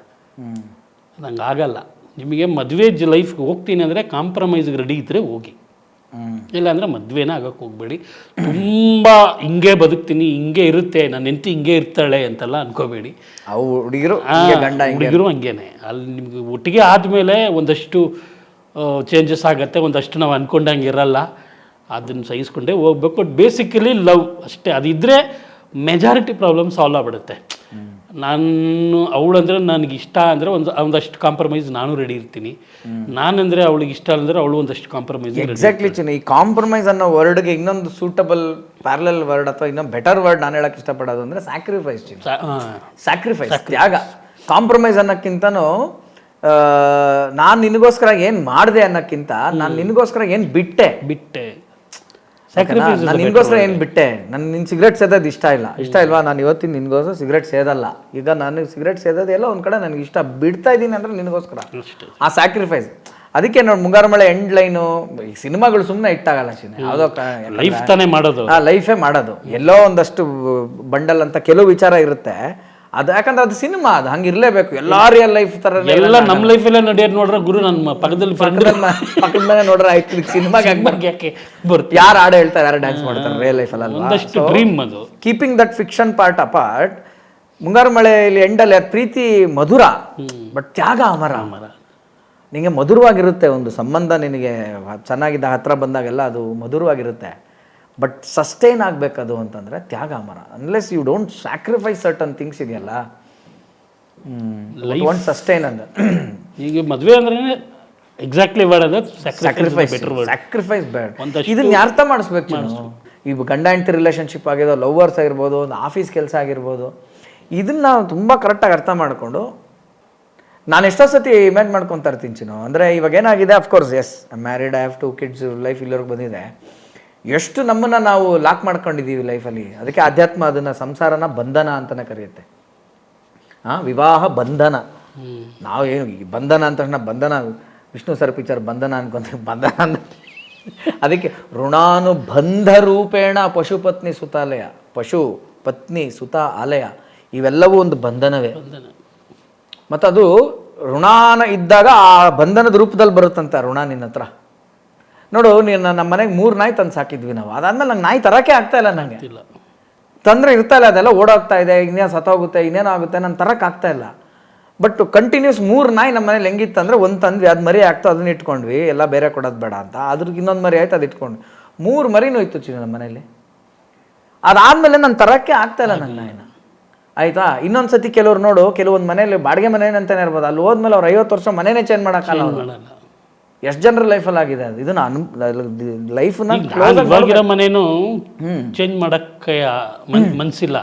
ಅದು ಹಂಗೆ ಆಗಲ್ಲ. ನಿಮಗೆ ಮದುವೆ ಲೈಫ್ಗೆ ಹೋಗ್ತೀನಿ ಅಂದರೆ ಕಾಂಪ್ರಮೈಸ್ಗೆ ರೆಡಿ ಇದ್ದರೆ ಹೋಗಿ. ಇಲ್ಲಾಂದರೆ ಮದುವೆನೇ ಆಗೋಕ್ಕೆ ಹೋಗಬೇಡಿ. ತುಂಬ ಹಿಂಗೆ ಬದುಕ್ತೀನಿ, ಹಿಂಗೆ ಇರುತ್ತೆ, ನನ್ನ ಹೆಂಡತಿ ಹಿಂಗೆ ಇರ್ತಾಳೆ ಅಂತೆಲ್ಲ ಅನ್ಕೋಬೇಡಿ. ಅವು ಹುಡುಗಿರು ಹುಡುಗಿರು ಹಂಗೇನೆ. ಅಲ್ಲಿ ನಿಮ್ಗೆ ಒಟ್ಟಿಗೆ ಆದಮೇಲೆ ಒಂದಷ್ಟು ಚೇಂಜಸ್ ಆಗುತ್ತೆ, ಒಂದಷ್ಟು ನಾವು ಅಂದ್ಕೊಂಡಂಗೆ ಇರಲ್ಲ. ಅದನ್ನು ಸಹಿಸ್ಕೊಂಡೇ ಹೋಗ್ಬೇಕು. ಬಟ್ ಬೇಸಿಕಲಿ ಲವ್ ಅಷ್ಟೇ. ಅದಿದ್ದರೆ ಮೆಜಾರಿಟಿ ಪ್ರಾಬ್ಲಮ್ ಸಾಲ್ವ್ ಆಗ್ಬಿಡುತ್ತೆ. ನಾನು ಅವಳಂದ್ರೆ ನನಗೆ ಇಷ್ಟ ಅಂದರೆ ಒಂದಷ್ಟು ಕಾಂಪ್ರಮೈಸ್ ನಾನು ರೆಡಿ ಇರ್ತೀನಿ. ನಾನಂದರೆ ಅವಳಿಗೆ ಇಷ್ಟ ಅಂದರೆ ಅವಳು ಒಂದಷ್ಟು ಕಾಂಪ್ರಮೈಸ್. ಎಕ್ಸಾಕ್ಟ್ಲಿ ಚಿನ್ನ. ಈ ಕಾಂಪ್ರಮೈಸ್ ಅನ್ನೋ ವರ್ಡ್ಗೆ ಇನ್ನೊಂದು ಸೂಟಬಲ್ ಪ್ಯಾರಲಲ್ ವರ್ಡ್ ಅಥವಾ ಇನ್ನೊಂದು ಬೆಟರ್ ವರ್ಡ್ ನಾನು ಹೇಳಕ್ಕೆ ಇಷ್ಟಪಡೋದು ಅಂದರೆ ಸ್ಯಾಕ್ರಿಫೈಸ್. ಸ್ಯಾಕ್ರಿಫೈಸ್, ತ್ಯಾಗ. ಕಾಂಪ್ರಮೈಸ್ ಅನ್ನೋಕ್ಕಿಂತನೂ ನಾನು ನಿನಗೋಸ್ಕರ ಏನು ಮಾಡಿದೆ ಅನ್ನೋಕ್ಕಿಂತ ನಾನು ನಿನಗೋಸ್ಕರ ಏನು ಬಿಟ್ಟೆ. ನಾನು ನಿನ್ಗೋಸ್ಕರ ಏನು ಬಿಟ್ಟೆ. ನಿನ್ನ ಸಿಗರೇಟ್ ಸೇದೋದು ಇಷ್ಟ ಇಲ್ವಾ, ನಾನು ಇವತ್ತಿನ ನಿನ್ಗೋಸ್ಕರ ಸಿಗರೇಟ್ ಸೇದಲ್ಲ. ಈಗ ನಾನು ಸಿಗರೇಟ್ ಸೇದೋದು ಎಲ್ಲ ಒಂದು ಕಡೆ ನನಗೆ ಇಷ್ಟ, ಬಿಡ್ತಾ ಇದ್ದೀನಿ ಅಂದರೆ ನಿನಗೋಸ್ಕರ. ಆ ಸ್ಯಾಕ್ರಿಫೈಸ್. ಅದಕ್ಕೆ ನೋಡಿ ಮುಂಗಾರು ಮಳೆ ಎಂಡ್ ಲೈನು ಈ ಸಿನಿಮಾಗಳು ಸುಮ್ಮನೆ ಇಟ್ಟಾಗಲ್ಲ ಚಿನ್ನ. ಯಾವುದೋ ಲೈಫ್ ತಾನೇ ಮಾಡೋದು, ಲೈಫೇ ಮಾಡೋದು. ಎಲ್ಲೋ ಒಂದಷ್ಟು ಬಂಡಲ್ ಅಂತ ಕೆಲವು ವಿಚಾರ ಇರುತ್ತೆ. ಅದು ಯಾಕಂದ್ರೆ ಅದು ಸಿನಿಮಾ, ಅದು ಹಂಗೆ ಇರಲೇಬೇಕು. ಎಲ್ಲ ರಿಯಲ್ ಲೈಫ್ ಥರ ಎಲ್ಲ ನಮ್ಮ ಲೈಫಲ್ಲೇ ನಡೆಯೋದು ನೋಡ್ರೆ ಗುರು ನನ್ನ ಪಕ್ಕದಲ್ಲಿ ಪಕ್ಕದ ಮನೆ ನೋಡ್ರೆ ಆಯ್ತು. ಸಿನಿಮಾಗೆ ಯಾಕೆ ಬರುತ್ತೆ? ಯಾರು ಹಾಡು ಹೇಳ್ತಾರೆ, ಯಾರು ಡ್ಯಾನ್ಸ್ ಮಾಡ್ತಾರೆ ರಿಯಲ್ ಲೈಫಲ್ಲಿ ಅಲ್ವಾ? ಒಂದಷ್ಟು ಡ್ರೀಮ್ ಅದು. Keeping that fiction part apart, ಮುಂಗಾರು ಮಳೆಯಲ್ಲಿ ಎಂಡಲ್ಲಿ ಪ್ರೀತಿ ಮಧುರ, ಬಟ್ ತ್ಯಾಗ ಅಮರ. ನಿನಗೆ ಮಧುರವಾಗಿರುತ್ತೆ ಒಂದು ಸಂಬಂಧ, ನಿನಗೆ ಚೆನ್ನಾಗಿದ್ದ ಹತ್ರ ಬಂದಾಗೆಲ್ಲ ಅದು ಮಧುರವಾಗಿರುತ್ತೆ. ಬಟ್ ಸಸ್ಟೈನ್ ಆಗಬೇಕದು ಅಂತಂದರೆ ತ್ಯಾಗ ಅಮರ. Unless you don't sacrifice certain things ಇದೆಯಲ್ಲ, ಲೈಫ್ ಸಸ್ಟೈನ್ ಅಂದ್ರೆ. ಈಗ ಮದುವೆ ಅಂದ್ರೆ ಎಕ್ಸಾಕ್ಟ್ಲಿ ವರ್ಡ್ ಅದು ಸ್ಯಾಕ್ರಿಫೈಸ್ ಬೇಡ. ಇದನ್ನ ಅರ್ಥ ಮಾಡಿಸ್ಬೇಕು ನಾನು. ಈಗ ಗಂಡ ಹೆಂಡತಿ ರಿಲೇಷನ್ಶಿಪ್ ಆಗಿರೋ ಲವ್ವರ್ಸ್ ಆಗಿರ್ಬೋದು, ಒಂದು ಆಫೀಸ್ ಕೆಲಸ ಆಗಿರ್ಬೋದು, ಇದನ್ನ ನಾವು ತುಂಬ ಕರೆಕ್ಟಾಗಿ ಅರ್ಥ ಮಾಡಿಕೊಂಡು, ನಾನು ಎಷ್ಟೋ ಸತಿ ಇಮ್ಯಾಜಿನ್ ಮಾಡ್ಕೊತಾ ಇರ್ತೀನಿ ಚಿನ್ನು. ಅಂದರೆ ಇವಾಗ ಏನಾಗಿದೆ, of course S I married, I have 2 kids, life ಇಲ್ಲಿವರೆಗೆ ಬಂದಿದೆ. ಎಷ್ಟು ನಮ್ಮನ್ನು ನಾವು ಲಾಕ್ ಮಾಡ್ಕೊಂಡಿದ್ದೀವಿ ಲೈಫಲ್ಲಿ. ಅದಕ್ಕೆ ಅಧ್ಯಾತ್ಮ ಅದನ್ನು ಸಂಸಾರನ ಬಂಧನ ಅಂತಲೇ ಕರೆಯುತ್ತೆ. ವಿವಾಹ ಬಂಧನ. ನಾವು ಏನು ಈ ಬಂಧನ ಅಂತ ತಕ್ಷಣ ಬಂಧನ ವಿಷ್ಣು ಸರ್ ಪಿಕ್ಚರ್ ಬಂಧನ ಅನ್ಕೊಂತೀವಿ. ಬಂಧನ ಅಂತ ಅದಕ್ಕೆ ಋಣಾನುಬಂಧ ರೂಪೇಣ ಪಶುಪತ್ನಿ ಸುತಾಲಯ, ಪಶು ಪತ್ನಿ ಸುತ ಆಲಯ, ಇವೆಲ್ಲವೂ ಒಂದು ಬಂಧನವೇ. ಮತ್ತು ಅದು ಋಣಾನ ಇದ್ದಾಗ ಆ ಬಂಧನದ ರೂಪದಲ್ಲಿ ಬರುತ್ತಂತ ಋಣ ನಿನ್ನ ಹತ್ರ. ನೋಡು, ನೀನು ನಮ್ಮ ಮನೆಗೆ 3 ನಾಯಿ ತಂದು ಸಾಕಿದ್ವಿ ನಾವು. ಅದಾದ್ಮೇಲೆ ನಂಗೆ ನಾಯಿ ತರೋಕ್ಕೆ ಆಗ್ತಾ ಇಲ್ಲ. ನನಗೆ ತಂದರೆ ಇರ್ತಾ ಇಲ್ಲ, ಅದೆಲ್ಲ ಓಡೋಗ್ತಾ ಇದೆ, ಇನ್ನೇನು ಸತ್ತೋಗುತ್ತೆ, ಇನ್ನೇನೋ ಆಗುತ್ತೆ, ನಾನು ತರಕ್ಕೆ ಆಗ್ತಾ ಇಲ್ಲ. ಬಟ್ ಕಂಟಿನ್ಯೂಸ್ 3 ನಾಯಿ ನಮ್ಮ ಮನೇಲಿ ಹೆಂಗಿತ್ತು ಅಂದರೆ, ಒಂದು ತಂದ್ವಿ, ಅದು ಮರಿ ಆಗ್ತಾ ಅದನ್ನ ಇಟ್ಕೊಂಡ್ವಿ, ಎಲ್ಲ ಬೇರೆ ಕೊಡೋದು ಬೇಡ ಅಂತ. ಅದ್ರಿಗೆ ಇನ್ನೊಂದು ಮರಿ ಆಯ್ತು, ಅದು ಇಟ್ಕೊಂಡ್ವಿ. 3 ಮರಿನೂ ಇತ್ತು ಚಿನ್ನ ನಮ್ಮ ಮನೇಲಿ. ಅದಾದಮೇಲೆ ನಾನು ತರೋಕ್ಕೆ ಆಗ್ತಾ ಇಲ್ಲ ನನ್ನ ನಾಯಿನ. ಆಯಿತಾ? ಇನ್ನೊಂದು ಸತಿ ಕೆಲವ್ರು ನೋಡು, ಕೆಲವೊಂದು ಮನೇಲಿ ಬಾಡಿಗೆ ಮನೇನಂತಾನೆ ಇರ್ಬೋದು, ಅಲ್ಲಿ ಹೋದ್ಮೇಲೆ ಅವ್ರು 50 ವರ್ಷ ಮನೇನೇ ಚೇಂಜ್ ಮಾಡೋಕ್ಕಲ್ಲ. ಎಷ್ಟು ಜನರ ಲೈಫಲ್ಲಿ ಆಗಿದೆ ಅದು. ಇದನ್ನ ಲೈಫ್ನ ಇವಾಗಿರೋ ಮನೇನು ಚೇಂಜ್ ಮಾಡಕ್ಕೆ ಮನಸ್ಸಿಲ್ಲ.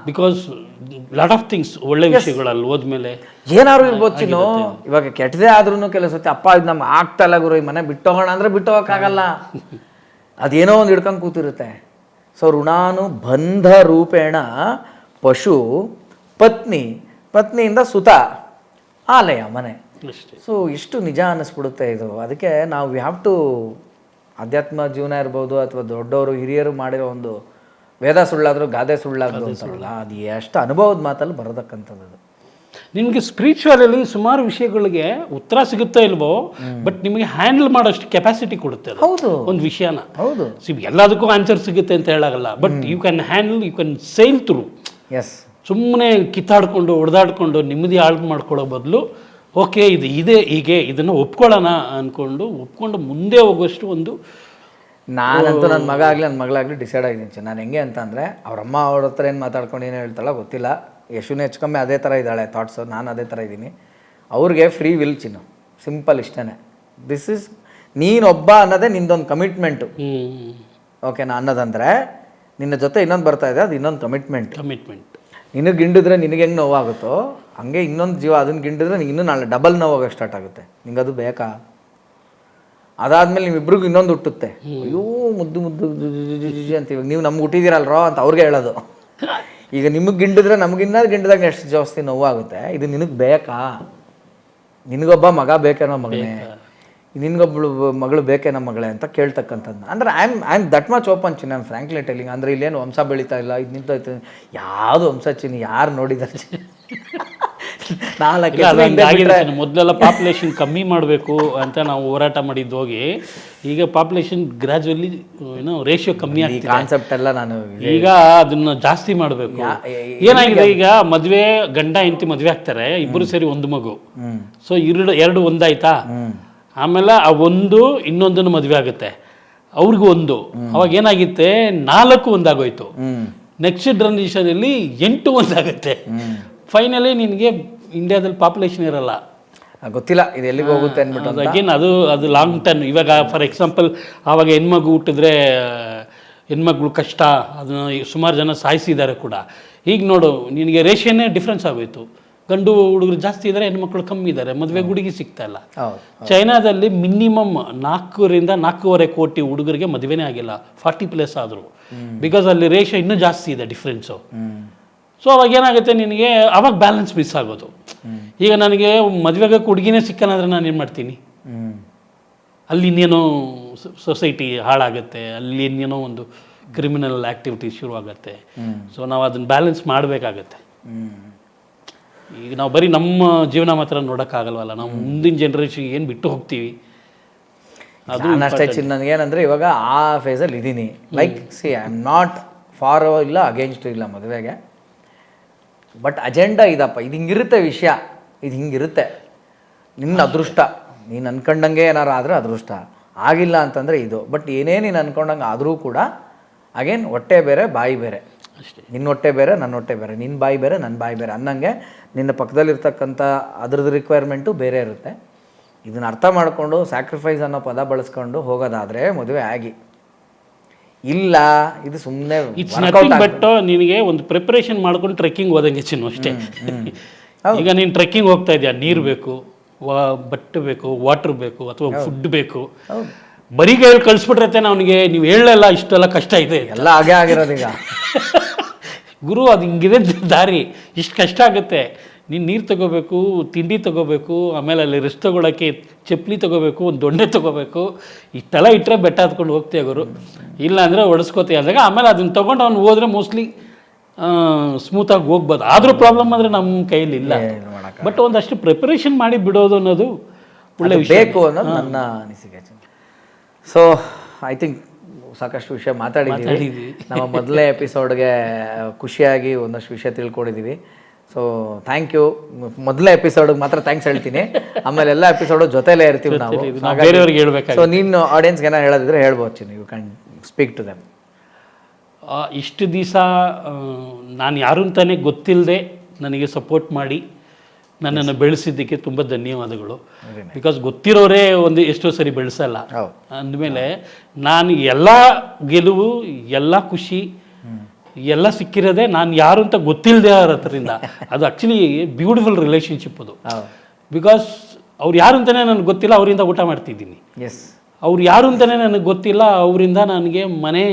ಬಿಕಾಸ್ ಲಾಟ್ ಆಫ್ ಥಿಂಗ್ಸ್, ಒಳ್ಳೆ ವಿಷಯಗಳಲ್ಲಿ ಹೋದ್ಮೇಲೆ ಏನಾದ್ರು ಇರ್ಬೋದು ಚಿನ್ನು. ಇವಾಗ ಕೆಟ್ಟದೇ ಆದ್ರೂ ಕೆಲವು ಸತಿ ಅಪ್ಪ ಇದು ನಮ್ಗೆ ಆಗ್ತಾ ಇಲ್ಲ ಗುರು, ಈ ಮನೆ ಬಿಟ್ಟು ಹೋಗೋಣ ಅಂದರೆ ಬಿಟ್ಟು ಹೋಗೋಕ್ಕಾಗಲ್ಲ. ಅದೇನೋ ಒಂದು ಹಿಡ್ಕೊಂಡು ಕೂತಿರುತ್ತೆ. ಸೊ ಋಣಾನುಬಂಧ ರೂಪೇಣ ಪಶು ಪತ್ನಿಯಿಂದ ಸುತ ಆಲಯ ಮನೆ. ಸೊ ಎಷ್ಟು ನಿಜ ಅನ್ನಿಸ್ಬಿಡುತ್ತೆ ಇದು. ಅದಕ್ಕೆ ನಾವು ವಿ ಹ್ಯಾವ್ ಟು, ಅಧ್ಯಾತ್ಮ ಜೀವನ ಇರ್ಬೋದು ಅಥವಾ ದೊಡ್ಡವರು ಹಿರಿಯರು ಮಾಡಿರೋ ಒಂದು ವೇದ ಸುಳ್ಳಾದರೂ ಗಾದೆ ಸುಳ್ಳಾದರೂ ಅಂತಾರಲ್ಲ, ಅದು ಎಷ್ಟು ಅನುಭವದ ಮಾತಲ್ಲಿ ಬರೋದಕ್ಕಂಥದ್ದು. ನಿಮಗೆ ಸ್ಪಿರಿಚುವಲಲ್ಲಿ ಸುಮಾರು ವಿಷಯಗಳಿಗೆ ಉತ್ತರ ಸಿಗುತ್ತಾ ಇಲ್ವೋ, ಬಟ್ ನಿಮಗೆ ಹ್ಯಾಂಡಲ್ ಮಾಡೋಷ್ಟು ಕೆಪಾಸಿಟಿ ಕೊಡುತ್ತೆ. ಹೌದು, ಒಂದು ವಿಷಯನ. ಹೌದು, ಎಲ್ಲದಕ್ಕೂ ಆನ್ಸರ್ ಸಿಗುತ್ತೆ ಅಂತ ಹೇಳಾಗಲ್ಲ, but you can handle, you can sail through. Yes. ಸುಮ್ಮನೆ ಕಿತ್ತಾಡ್ಕೊಂಡು ಹೊಡೆದಾಡ್ಕೊಂಡು ನೆಮ್ಮದಿ ಹಾಳು ಮಾಡ್ಕೊಳ್ಳೋ ಬದಲು, ಓಕೆ ಇದು ಇದೆ, ಹೀಗೆ ಇದನ್ನು ಒಪ್ಕೊಳ್ಳೋಣ ಒಪ್ಕೊಂಡು ಮುಂದೆ ಹೋಗೋಷ್ಟು ಒಂದು. ನಾನಂತೂ ನನ್ನ ಮಗ ಆಗಲಿ ನನ್ನ ಮಗಳಾಗಲಿ ಡಿಸೈಡ್ ಆಗಿದ್ದೀನಿ. ನಾನು ಹೆಂಗೆ ಅಂತ ಅಂದರೆ, ಅವ್ರಮ್ಮ ಅವ್ರ ಹತ್ರ ಏನು ಮಾತಾಡ್ಕೊಂಡು ಏನು ಹೇಳ್ತಾಳ ಗೊತ್ತಿಲ್ಲ. ಯಶುನೇ ಹೆಚ್ಚುಕಮ್ಮಿ ಅದೇ ಥರ ಇದ್ದಾಳೆ ಥಾಟ್ಸು, ನಾನು ಅದೇ ಥರ ಇದ್ದೀನಿ. ಅವ್ರಿಗೆ ಫ್ರೀ ವಿಲ್ ಚಿನ್ನು, ಸಿಂಪಲ್ ಇಷ್ಟೇ. ದಿಸ್ ಇಸ್ ನೀನೊಬ್ಬ ಅನ್ನೋದೇ ನಿಂದೊಂದು ಕಮಿಟ್ಮೆಂಟು. ಓಕೆನಾ? ಅನ್ನೋದಂದರೆ ನಿನ್ನ ಜೊತೆ ಇನ್ನೊಂದು ಬರ್ತಾ ಇದೆ, ಅದು ಇನ್ನೊಂದು ಕಮಿಟ್ಮೆಂಟ್. ನಿನಗೆ ಗಿಂಡಿದ್ರೆ ನಿನಗೆ ಹೆಂಗೆ ನೋವಾಗುತ್ತೋ ಹಂಗೆ ಇನ್ನೊಂದು ಜೀವ ಅದನ್ನು ಗಿಂಡಿದ್ರೆ ನಿಂಗೆ ಇನ್ನೂ ನಾಳೆ ಡಬಲ್ ನೋವಾಗೋಕೆ ಸ್ಟಾರ್ಟ್ ಆಗುತ್ತೆ. ನಿಂಗೆ ಅದು ಬೇಕಾ? ಅದಾದಮೇಲೆ ನಿಮ್ಮಿಬ್ರಿಗೂ ಇನ್ನೊಂದು ಹುಟ್ಟುತ್ತೆ. ಅಯ್ಯೋ ಮುದ್ದು ಮುದ್ದು ಅಂತ. ಇವಾಗ ನೀವು ನಮ್ಗೆ ಹುಟ್ಟಿದ್ದೀರಲ್ರೋ ಅಂತ ಅವ್ರಿಗೆ ಹೇಳೋದು. ಈಗ ನಿಮಗೆ ಗಿಂಡಿದ್ರೆ ನಮಗಿನ್ನ ಗಿಂಡಿದಾಗ ಎಷ್ಟು ಜಾಸ್ತಿ ನೋವಾಗುತ್ತೆ. ಇದು ನಿನಗೆ ಬೇಕಾ? ನಿನಗೊಬ್ಬ ಮಗ ಬೇಕೇನೋ ಮಗನೇ, ನಿನಗೊಬ್ಬಳು ಮಗಳು ಬೇಕೇನೋ ಮಗಳೇ ಅಂತ ಕೇಳ್ತಕ್ಕಂಥದ್ದು. ಅಂದರೆ I am that much open ಚಿನ್ನ, ಐ ಆಮ್ ಫ್ರ್ಯಾಂಕ್ಲಿ ಟೆಲ್ಲಿಂಗ್. ಅಂದರೆ ಇಲ್ಲೇನು ವಂಶ ಬೆಳೀತಾ ಇಲ್ಲ, ಇದು ನಿಂತೋಯ್ತು, ಯಾವುದು ವಂಶ ಚಿನ್ನ ಯಾರು ನೋಡಿದ್ದಾರೆ 4 ಇಲ್ಲ, ಅದು ಹಂಗಾಗಿದೆ ಸರ್. ಮೊದಲೆಲ್ಲ ಪಾಪ್ಯುಲೇಷನ್ ಕಮ್ಮಿ ಮಾಡಬೇಕು ಅಂತ ನಾವು ಹೋರಾಟ ಮಾಡಿದ್ದು ಹೋಗಿ ಈಗ ಪಾಪ್ಯುಲೇಷನ್ ಗ್ರ್ಯಾಜುವಲಿ ಏನೋ ರೇಷಿಯೋ ಕಮ್ಮಿ ಆಗ್ತಿದೆ. ಕಾನ್ಸೆಪ್ಟ್ ಎಲ್ಲ ನಾನು ಈಗ ಅದನ್ನ ಜಾಸ್ತಿ ಮಾಡಬೇಕು. ಏನಾಗಿದೆ ಈಗ ಮದುವೆ ಗಂಡ ಹೆಂಡತಿ ಮದುವೆ ಆಗ್ತಾರೆ, ಇಬ್ಬರು ಸೇರಿ ಒಂದು ಮಗು. ಸೊ ಎರಡು ಒಂದಾಯ್ತಾ, ಆಮೇಲೆ ಆ ಒಂದು ಇನ್ನೊಂದನ್ನು ಮದುವೆ ಆಗುತ್ತೆ, ಅವ್ರಿಗೂ ಒಂದು. ಅವಾಗ ಏನಾಗುತ್ತೆ 4 ಒಂದಾಗೋಯ್ತು. ನೆಕ್ಸ್ಟ್ ಜನರೇಷನಲ್ಲಿ 8 ಒಂದಾಗುತ್ತೆ. ಫೈನಲಿ ನಿನಗೆ ಇಂಡಿಯಾದಲ್ಲಿ ಪಾಪ್ಯುಲೇಷನ್ ಇರಲ್ಲ. ಗೊತ್ತಿಲ್ಲ ಇದು ಎಲ್ಲಿಗೆ ಹೋಗುತ್ತೆ ಅಂದ್ಬಿಟ್ಟು. ಅಗೇನ್ ಅದು ಲಾಂಗ್ ಟರ್ಮ್. ಇವಾಗ ಫಾರ್ ಎಕ್ಸಾಂಪಲ್ ಆವಾಗ ಹೆಣ್ಮಗು ಹುಟ್ಟಿದ್ರೆ ಹೆಣ್ಮಕ್ಳು ಕಷ್ಟ, ಅದನ್ನ ಸುಮಾರು ಜನ ಸಾಯಿಸಿದ್ದಾರೆ ಕೂಡ. ಈಗ ನೋಡು ನಿನಗೆ ರೇಷಿಯೋನೇ ಡಿಫ್ರೆನ್ಸ್ ಆಗೋಯ್ತು. ಗಂಡು ಹುಡುಗರು ಜಾಸ್ತಿ ಇದ್ದಾರೆ, ಹೆಣ್ಮಕ್ಳು ಕಮ್ಮಿ ಇದ್ದಾರೆ, ಮದುವೆ ಹುಡುಗಿ ಸಿಗ್ತಾ ಇಲ್ಲ. ಚೈನಾದಲ್ಲಿ ಮಿನಿಮಮ್ 4 ರಿಂದ 4.5 ಕೋಟಿ ಹುಡುಗರಿಗೆ ಮದುವೆನೇ ಆಗಿಲ್ಲ, 40+ ಆದರು. ಬಿಕಾಸ್ ಅಲ್ಲಿ ರೇಷಿಯೋ ಇನ್ನೂ ಜಾಸ್ತಿ ಇದೆ ಡಿಫ್ರೆನ್ಸು. ಸೊ ಅವಾಗ ಏನಾಗುತ್ತೆ ನಿನಗೆ, ಅವಾಗ ಬ್ಯಾಲೆನ್ಸ್ ಮಿಸ್ ಆಗೋದು. ಈಗ ನನಗೆ ಮದುವೆಗೆ ಹುಡುಗಿನೇ ಸಿಕ್ಕಲ್ಲ ಅಂದರೆ ನಾನು ಏನು ಮಾಡ್ತೀನಿ? ಅಲ್ಲಿ ಇನ್ನೇನೋ ಸೊಸೈಟಿ ಹಾಳಾಗುತ್ತೆ, ಅಲ್ಲಿ ಇನ್ನೇನೋ ಒಂದು ಕ್ರಿಮಿನಲ್ ಆ್ಯಕ್ಟಿವಿಟಿ ಶುರುವಾಗುತ್ತೆ. ಸೊ ನಾವು ಅದನ್ನು ಬ್ಯಾಲೆನ್ಸ್ ಮಾಡಬೇಕಾಗತ್ತೆ. ಈಗ ನಾವು ಬರೀ ನಮ್ಮ ಜೀವನ ಮಾತ್ರ ನೋಡೋಕ್ಕಾಗಲ್ವಲ್ಲ, ನಾವು ಮುಂದಿನ ಜನ್ರೇಷನ್ಗೆ ಏನು ಬಿಟ್ಟು ಹೋಗ್ತೀವಿ ಅದು ಅಷ್ಟೇ. ನನಗೇನಂದರೆ ಇವಾಗ ಆ ಫೇಸಲ್ಲಿ ಇದ್ದೀನಿ. Like C I am not for ಇಲ್ಲ ಅಗೇನ್ಸ್ಟ್ ಇಲ್ಲ ಮದುವೆಗೆ, ಬಟ್ ಅಜೆಂಡಾ ಇದಪ್ಪ, ಇದು ಹಿಂಗಿರುತ್ತೆ ವಿಷಯ, ಇದು ಹಿಂಗಿರುತ್ತೆ. ನಿನ್ನ ಅದೃಷ್ಟ, ನೀನು ಅನ್ಕೊಂಡಂಗೆ ಏನಾರು ಆದರೆ ಅದೃಷ್ಟ, ಆಗಿಲ್ಲ ಅಂತಂದರೆ ಇದು. ಬಟ್ ಏನೇ ನೀನು ಅನ್ಕೊಂಡಂಗೆ ಆದರೂ ಕೂಡ ಅಗೇನ್ ಹೊಟ್ಟೆ ಬೇರೆ ಬಾಯಿ ಬೇರೆ ಅಷ್ಟೇ. ನಿನ್ನ ಹೊಟ್ಟೆ ಬೇರೆ ನನ್ನ ಹೊಟ್ಟೆ ಬೇರೆ, ನಿನ್ನ ಬಾಯಿ ಬೇರೆ ನನ್ನ ಬಾಯಿ ಬೇರೆ ಅನ್ನಂಗೆ ನಿನ್ನ ಪಕ್ಕದಲ್ಲಿರ್ತಕ್ಕಂಥ ಅದ್ರದ್ದು ರಿಕ್ವೈರ್ಮೆಂಟು ಬೇರೆ ಇರುತ್ತೆ. ಇದನ್ನು ಅರ್ಥ ಮಾಡಿಕೊಂಡು ಸ್ಯಾಕ್ರಿಫೈಸ್ ಅನ್ನೋ ಪದ ಬಳಸ್ಕೊಂಡು ಹೋಗೋದಾದರೆ ಮದುವೆ ಆಗಿ. ಇಲ್ಲ ಇದು ಸುಮ್ಮನೆ ಇಟ್ಸ್ ನಥಿಂಗ್ ಬಟ್ ನಿನಗೆ ಒಂದು ಪ್ರಿಪ್ರೇಷನ್ ಮಾಡ್ಕೊಂಡು ಟ್ರೆಕ್ಕಿಂಗ್ ಹೋದಂಗೆ ಚಿನ್ನು ಅಷ್ಟೇ. ಈಗ ನೀನು ಟ್ರೆಕ್ಕಿಂಗ್ ಹೋಗ್ತಾ ಇದೆಯಾ, ನೀರು ಬೇಕು, ಬಟ್ಟೆ ಬೇಕು, ವಾಟರ್ ಬೇಕು, ಅಥವಾ ಫುಡ್ ಬೇಕು. ಬರೀ ಕೈಯಲ್ಲಿ ಕಳಿಸ್ಬಿಟ್ರತ್ತೆ ಅವನಿಗೆ, ನೀವು ಹೇಳಲ್ಲ ಇಷ್ಟೆಲ್ಲ ಕಷ್ಟ ಇದೆ ಎಲ್ಲ ಹಾಗೆ ಆಗಿರೋದು ಈಗ. ಗುರು ಅದು ಹಿಂಗಿದೆ ದಾರಿ, ಇಷ್ಟು ಕಷ್ಟ ಆಗುತ್ತೆ. ನೀನು ನೀರು ತೊಗೋಬೇಕು, ತಿಂಡಿ ತೊಗೋಬೇಕು, ಆಮೇಲೆ ಅಲ್ಲಿ ರೆಸ್ಟ್ ತೊಗೊಳಕ್ಕೆ ಚಪ್ಪಲಿ ತೊಗೋಬೇಕು, ಒಂದು ದೊಣ್ಣೆ ತೊಗೋಬೇಕು. ಇಷ್ಟೆಲ್ಲ ಇಟ್ಟರೆ ಬೆಟ್ಟ ಹತ್ಕೊಂಡು ಹೋಗ್ತೀಯ ಗುರು. ಇಲ್ಲ ಅಂದರೆ ಒಡಿಸ್ಕೋತೀಯ ಅಂದಾಗ ಆಮೇಲೆ ಅದನ್ನು ತೊಗೊಂಡು ಅವ್ನು ಹೋದರೆ ಮೋಸ್ಟ್ಲಿ ಸ್ಮೂತಾಗಿ ಹೋಗ್ಬೋದು. ಆದರೂ ಪ್ರಾಬ್ಲಮ್ ಅಂದರೆ ನಮ್ಮ ಕೈಯಲ್ಲಿ ಇಲ್ಲ. ಬಟ್ ಒಂದಷ್ಟು ಪ್ರಿಪರೇಷನ್ ಮಾಡಿ ಬಿಡೋದು ಅನ್ನೋದು ಒಳ್ಳೆ ವಿಷಯ ಬೇಕು ಅನ್ನೋದು ನನ್ನ ಅನಿಸಿಕೆ. ಸೊ ಐ ಥಿಂಕ್ ಸಾಕಷ್ಟು ವಿಷಯ ಮಾತಾಡಿದ್ದೀವಿ. ನಮ್ಮ ಮೊದಲನೇ ಎಪಿಸೋಡ್ಗೆ ಖುಷಿಯಾಗಿ ಒಂದಷ್ಟು ವಿಷಯ ತಿಳ್ಕೊಂಡಿದ್ದೀವಿ. So thank you. ಮೊದಲನೇ ಎಪಿಸೋಡ್ಗೆ ಮಾತ್ರ ಥ್ಯಾಂಕ್ಸ್ ಹೇಳ್ತೀನಿ, ಆಮೇಲೆ ಎಲ್ಲ ಎಪಿಸೋಡು ಜೊತೆಲೇ ಇರ್ತೀವಿ ನಾವು. ಬೇರೆಯವ್ರಿಗೆ ಹೇಳ್ಬೇಕು. ಸೊ ನೀನು ಆಡಿಯನ್ಸ್ಗೆ ಏನೋ ಹೇಳೋದಿದ್ರೆ ಹೇಳ್ಬೋದು Chinnu, you can speak to them. ಇಷ್ಟು ದಿವಸ ನಾನು ಯಾರು ಅಂತಾನೆ ಗೊತ್ತಿಲ್ಲದೆ ನನಗೆ ಸಪೋರ್ಟ್ ಮಾಡಿ ನನ್ನನ್ನು ಬೆಳೆಸಿದ್ದಕ್ಕೆ ತುಂಬ ಧನ್ಯವಾದಗಳು. ಬಿಕಾಸ್ ಗೊತ್ತಿರೋರೇ ಎಷ್ಟೋ ಸರಿ ಬೆಳೆಸಲ್ಲ. ಅಂದಮೇಲೆ ನಾನು ಎಲ್ಲ ಗೆಲುವು, ಎಲ್ಲ ಖುಷಿ, ಎಲ್ಲ ಸಿಕ್ಕಿರೋದೆ ನಾನು ಯಾರು ಅಂತ ಗೊತ್ತಿಲ್ಲದೆ ಇರೋದ್ರಿಂದ. ಅದು ಆ್ಯಕ್ಚುಲಿ ಬ್ಯೂಟಿಫುಲ್ ರಿಲೇಷನ್ಶಿಪ್ ಅದು. ಬಿಕಾಸ್ ಅವ್ರು ಯಾರು ಅಂತಲೇ ನನಗೆ ಗೊತ್ತಿಲ್ಲ, ಅವರಿಂದ ಊಟ ಮಾಡ್ತಿದ್ದೀನಿ. ಅವ್ರು ಯಾರು ಅಂತಲೇ ನನಗೆ ಗೊತ್ತಿಲ್ಲ, ಅವರಿಂದ ನನಗೆ ಮನೆ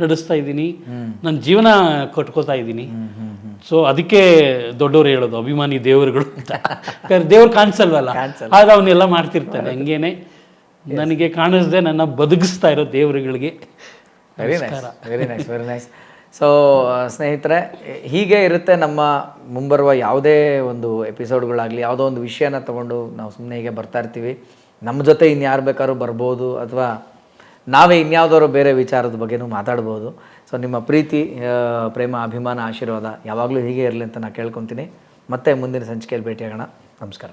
ನಡೆಸ್ತಾ ಇದ್ದೀನಿ, ನನ್ನ ಜೀವನ ಕಟ್ಕೋತಾ ಇದ್ದೀನಿ. ಸೊ ಅದಕ್ಕೆ ದೊಡ್ಡವರು ಹೇಳೋದು ಅಭಿಮಾನಿ ದೇವರುಗಳು ಅಂತ. ದೇವ್ರು ಕಾಣಿಸಲ್ವಲ್ಲ, ಆಗ ಅವನ್ನೆಲ್ಲ ಮಾಡ್ತಿರ್ತಾನೆ. ಹಂಗೇನೆ ನನಗೆ ಕಾಣಿಸ್ದೆ ನನ್ನ ಬದುಕಿಸ್ತಾ ಇರೋ ದೇವರುಗಳಿಗೆ. Very nice, very nice. So ಸ್ನೇಹಿತರೆ, ಹೀಗೆ ಇರುತ್ತೆ ನಮ್ಮ ಮುಂಬರುವ ಯಾವುದೇ ಒಂದು ಎಪಿಸೋಡ್ಗಳಾಗಲಿ, ಯಾವುದೋ ಒಂದು ವಿಷಯನ ತೊಗೊಂಡು ನಾವು ಸುಮ್ಮನೆ ಹೀಗೆ ಬರ್ತಾ ಇರ್ತೀವಿ. ನಮ್ಮ ಜೊತೆ ಇನ್ಯಾರು ಬೇಕಾದ್ರೂ ಬರ್ಬೋದು, ಅಥವಾ ನಾವೇ ಇನ್ಯಾವುದಾದ್ರು ಬೇರೆ ವಿಚಾರದ ಬಗ್ಗೆನೂ ಮಾತಾಡ್ಬೋದು. ಸೊ ನಿಮ್ಮ ಪ್ರೀತಿ, ಪ್ರೇಮ, ಅಭಿಮಾನ, ಆಶೀರ್ವಾದ ಯಾವಾಗಲೂ ಹೀಗೆ ಇರಲಿ ಅಂತ ನಾನು ಕೇಳ್ಕೊತೀನಿ. ಮತ್ತೆ ಮುಂದಿನ ಸಂಚಿಕೆಯಲ್ಲಿ ಭೇಟಿಯಾಗೋಣ. ನಮಸ್ಕಾರ.